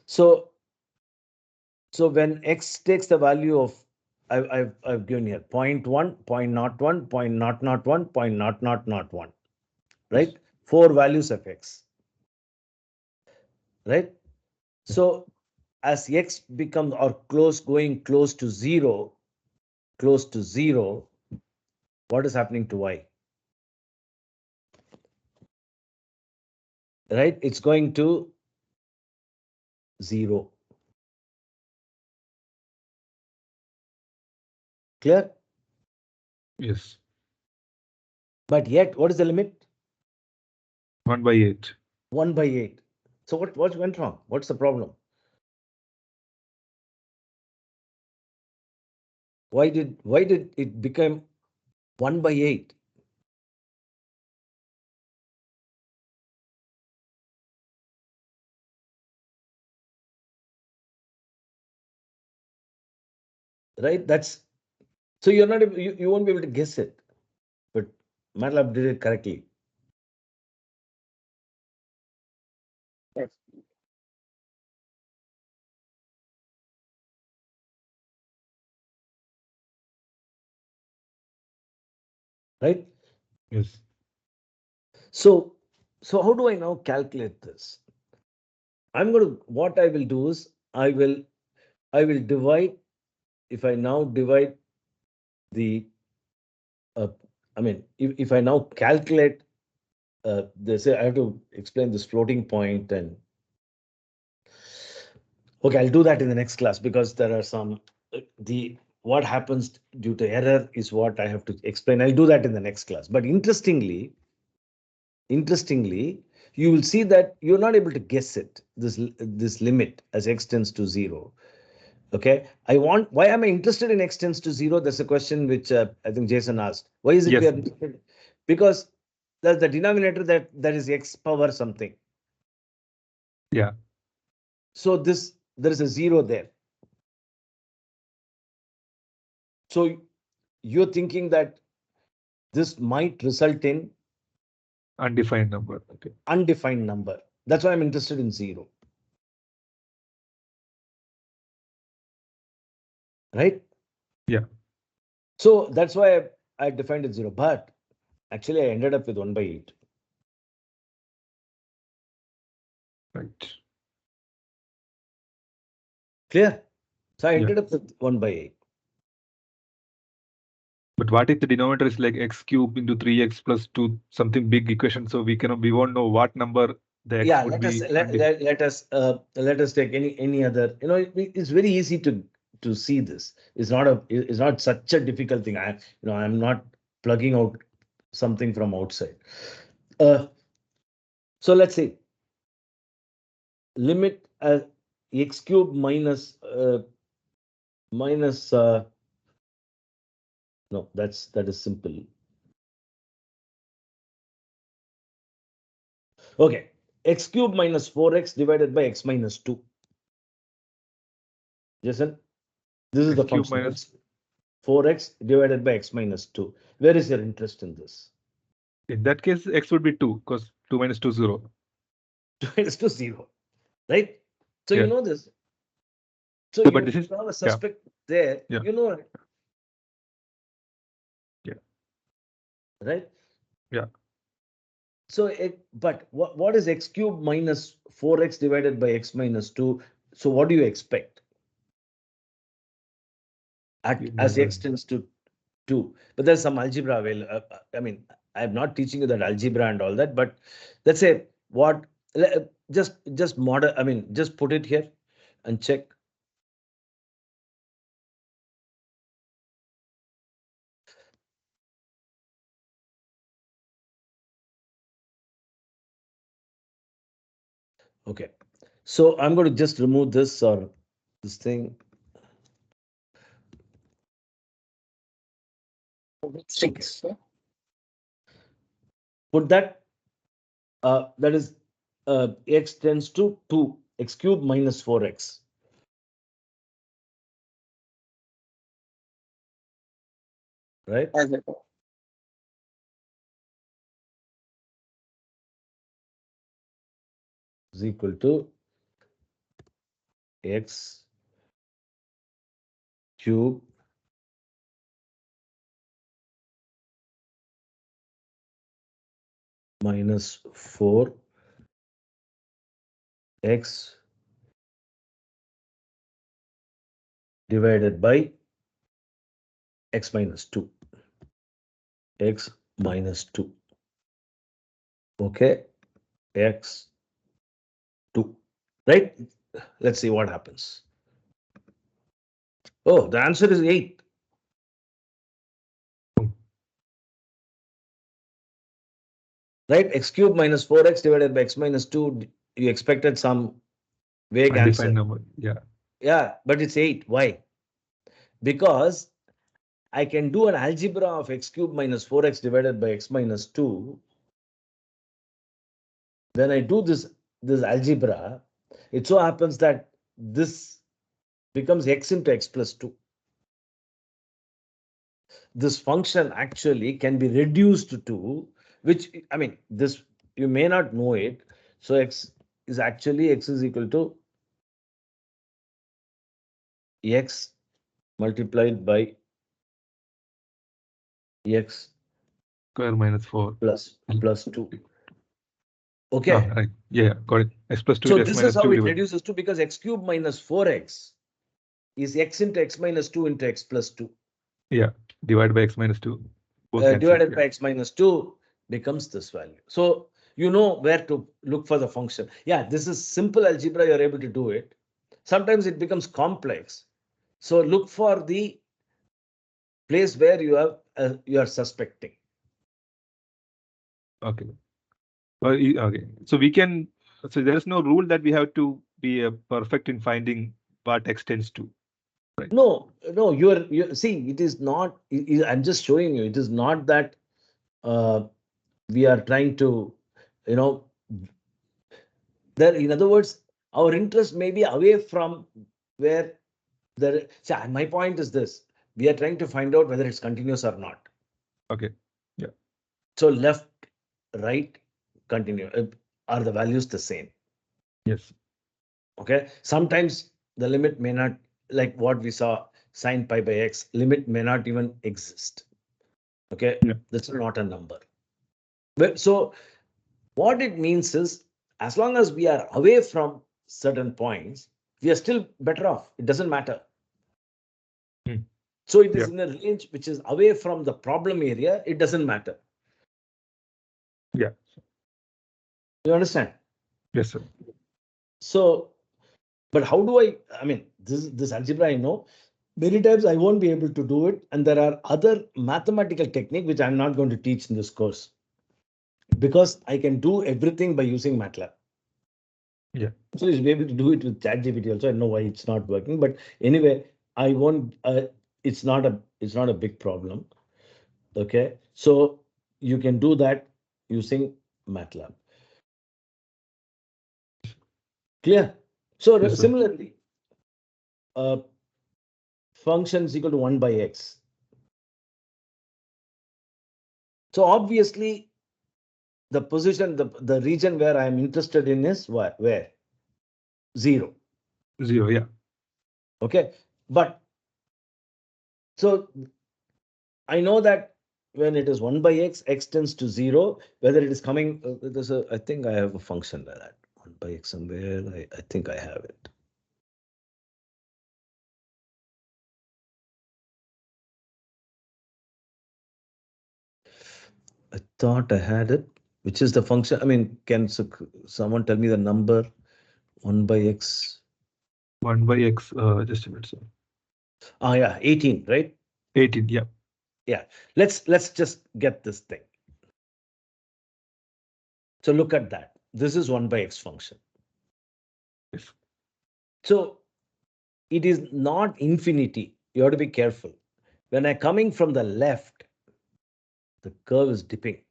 So when x takes the value of, I've given here 0.1, 0.01, 0.001, 0.0001, right? 4 values of x, right? So as x becomes or going close to zero, what is happening to y? Right? It's going to 0. Clear? Yes. But yet, what is the limit? 1 by 8. 1 by 8. So what went wrong? What's the problem? Why did it become 1 by 8? Right? That's so you're not you won't be able to guess it. But MATLAB did it correctly. Yes. Right? Yes. So how do I now calculate this? What I will do is I will divide. If I now divide the if I now calculate, they say I have to explain this floating point, and okay, I'll do that in the next class, because there are some what happens due to error is what I have to explain. I'll do that in the next class. But interestingly, you will see that you're not able to guess it, this limit as x tends to 0. Okay, why am I interested in x tends to 0? That's a question which I think Jason asked. Why is it we Yes. are interested? Because there's the denominator that is x power something. Yeah. So there is a 0 there. So you're thinking that this might result in Undefined number. Okay. undefined number. That's why I'm interested in 0. Right? Yeah. So that's why I defined it 0. But actually, I ended up with 1 by 8. Right. Clear? So I Yeah. ended up with 1 by 8. But what if the denominator is like x cubed into 3x plus 2, something big equation? So we won't know what number the x would be. Let us take any other. It's very easy to see this. It's not such a difficult thing. I'm not plugging out something from outside. So let's say limit x cube minus no, that is simple. Okay, x cube minus 4x divided by x minus 2. Jason, this is X the cube function. minus 4x divided by x minus 2. Where is your interest in this? in that case, x would be 2 because 2 minus 2 0. 2 minus 2 0, right? So Yeah. you know this. So No, you but this is have a suspect there, Yeah. you know, Yeah. right? Yeah. So, but what is x cube minus 4x divided by x minus 2? So what do you expect as x tends to 2? But there's some algebra available. I mean, I'm not teaching you that algebra and all that, but let's say what, just model, I mean, just put it here and check. Okay, so I'm going to just remove this or this thing. Six. Put that, that is x tends to 2, x cube minus 4x. Right? As it Is equal to x cube minus 4 x divided by x minus 2. X minus 2. Okay, x 2. Right? Let's see what happens. Oh, the answer is 8. Right? X cube minus 4x divided by x minus 2. You expected some vague answer. Undefined number. Yeah. Yeah, but it's 8. Why? Because I can do an algebra of x cube minus 4x divided by x minus 2. When I do this algebra, it so happens that this becomes x into x plus 2. This function actually can be reduced to, which, I mean, this, you may not know it. So x is equal to x multiplied by x Square minus 4. plus 2. Ah, Okay. right. Yeah, got it. X plus 2 So into x this is minus how 2 it divided. reduces to, because x cube minus 4x is x into x minus 2 into x plus 2. Yeah, divided by x minus 2. Both cancel. Divided by x minus 2 becomes this value. So you know where to look for the function. Yeah, this is simple algebra. You're able to do it. Sometimes it becomes complex. So look for the place where you are suspecting. Okay. Okay. So we can. So there is no rule that we have to be perfect in finding what x tends to. Right. No, you see, it is not. I'm just showing you. It is not that we are trying to, you know, there. In other words, our interest may be away from where there. See, my point is this: we are trying to find out whether it's continuous or not. Okay. Yeah. So left, right, continue. Are the values the same? Yes. Okay. Sometimes the limit may not, like what we saw, sine pi by x, limit may not even exist. Okay. Yeah. That's not a number. So what it means is, as long as we are away from certain points, we are still better off. It doesn't matter. Hmm. So it is Yeah. in a range which is away from the problem area. It doesn't matter. Yeah. You understand? Yes, sir. So, but how do I mean, this algebra, I know many times I won't be able to do it. And there are other mathematical technique, which I'm not going to teach in this course. because I can do everything by using MATLAB. Yeah. So you should be able to do it with ChatGPT also. I know why it's not working, but anyway, I won't. It's not a big problem. Okay, so you can do that using MATLAB. Clear? So Yes, sir. similarly, function is equal to 1 by x. So obviously, the position, the region where I am interested in is where? 0. 0, yeah. Okay, but so I know that when it is 1 by x, x tends to 0, whether it is coming, I think I have a function like that. 1 by x somewhere, I think I have it. I thought I had it, which is the function. I mean, can someone tell me the number? 1 by x. 1 by x, just a minute, sir. Ah, yeah, 18, right? 18, yeah. Yeah. Let's just get this thing. So look at that. This is 1 by x function. Yes. So it is not infinity. You have to be careful. When I'm coming from the left, the curve is dipping,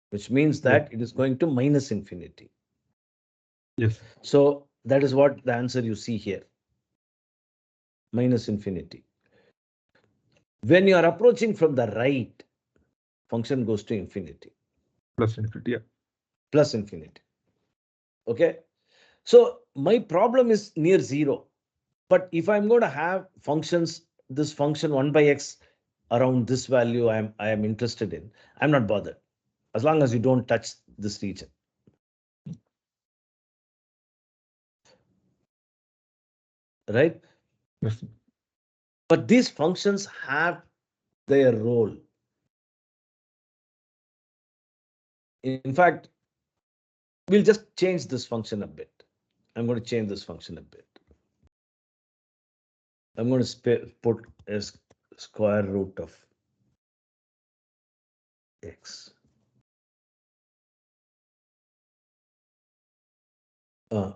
which means that it is going to minus infinity. Yes. So that is what the answer you see here. Minus infinity. When you are approaching from the right, function goes to infinity. Plus infinity, yeah. Plus infinity. Okay. So my problem is near 0. But if I'm going to have functions, this function 1 by x around this value I am interested in, I'm not bothered as long as you don't touch this region. Right? Yes. But these functions have their role. In fact, we'll just change this function a bit. I'm going to change this function a bit. I'm going to put a square root of x.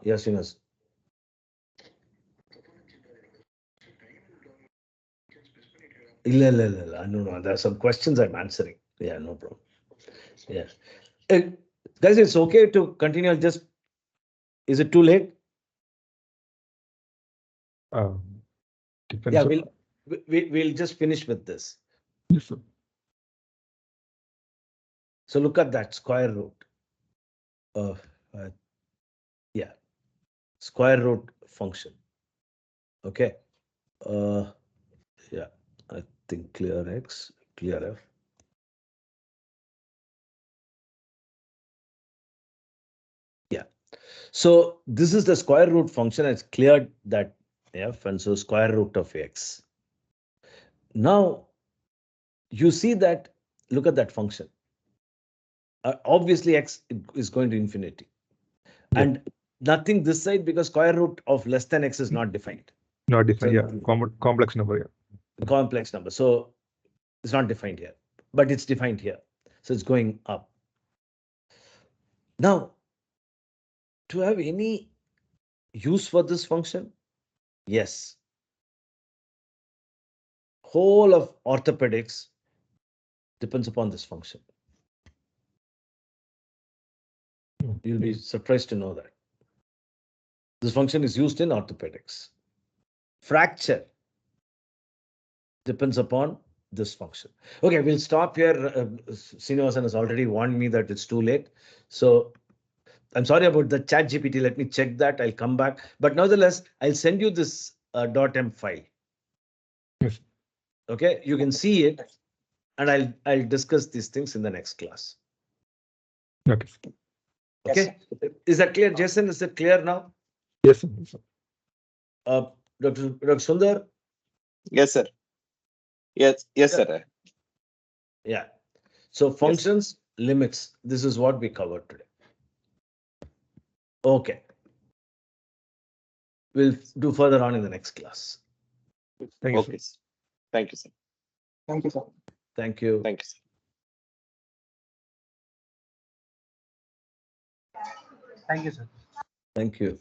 Yes, Srinivas. No. There are some questions I'm answering. Yeah, no problem. Yeah. Guys, it's okay to continue. Is it too late? Depends. Yeah, we'll just finish with this. Yes, sir. So look at that square root. Yeah, square root function. Okay. Yeah, I think clear x, clear f. Yeah. So this is the square root function. It's cleared that f, and so square root of x. Now you see that. Look at that function. Obviously, x is going to infinity, Yeah. and nothing this side because square root of less than x is not defined. Not defined, So yeah. Complex number, yeah. complex number. So it's not defined here, but it's defined here. So it's going up. Now, to have any use for this function? Yes. Whole of orthopedics depends upon this function. You'll be surprised to know that. This function is used in orthopedics. Fracture depends upon this function. Okay, we'll stop here. Srinivasan has already warned me that it's too late. So I'm sorry about the chat GPT. Let me check that. I'll come back. But nevertheless, I'll send you this .m file. Yes. Okay, you can see it, and I'll discuss these things in the next class. Okay. Okay, is that clear, Jason? Is it clear now? Yes, sir. Dr. Sundar? Yes, sir. Yes, sir. Yeah. So functions, limits. This is what we covered today. Okay. We'll do further on in the next class. Thank you, sir. Okay, sir. Thank you, sir. Thank you, sir. Thank you. Thank you, sir. Thank you, sir. Thank you.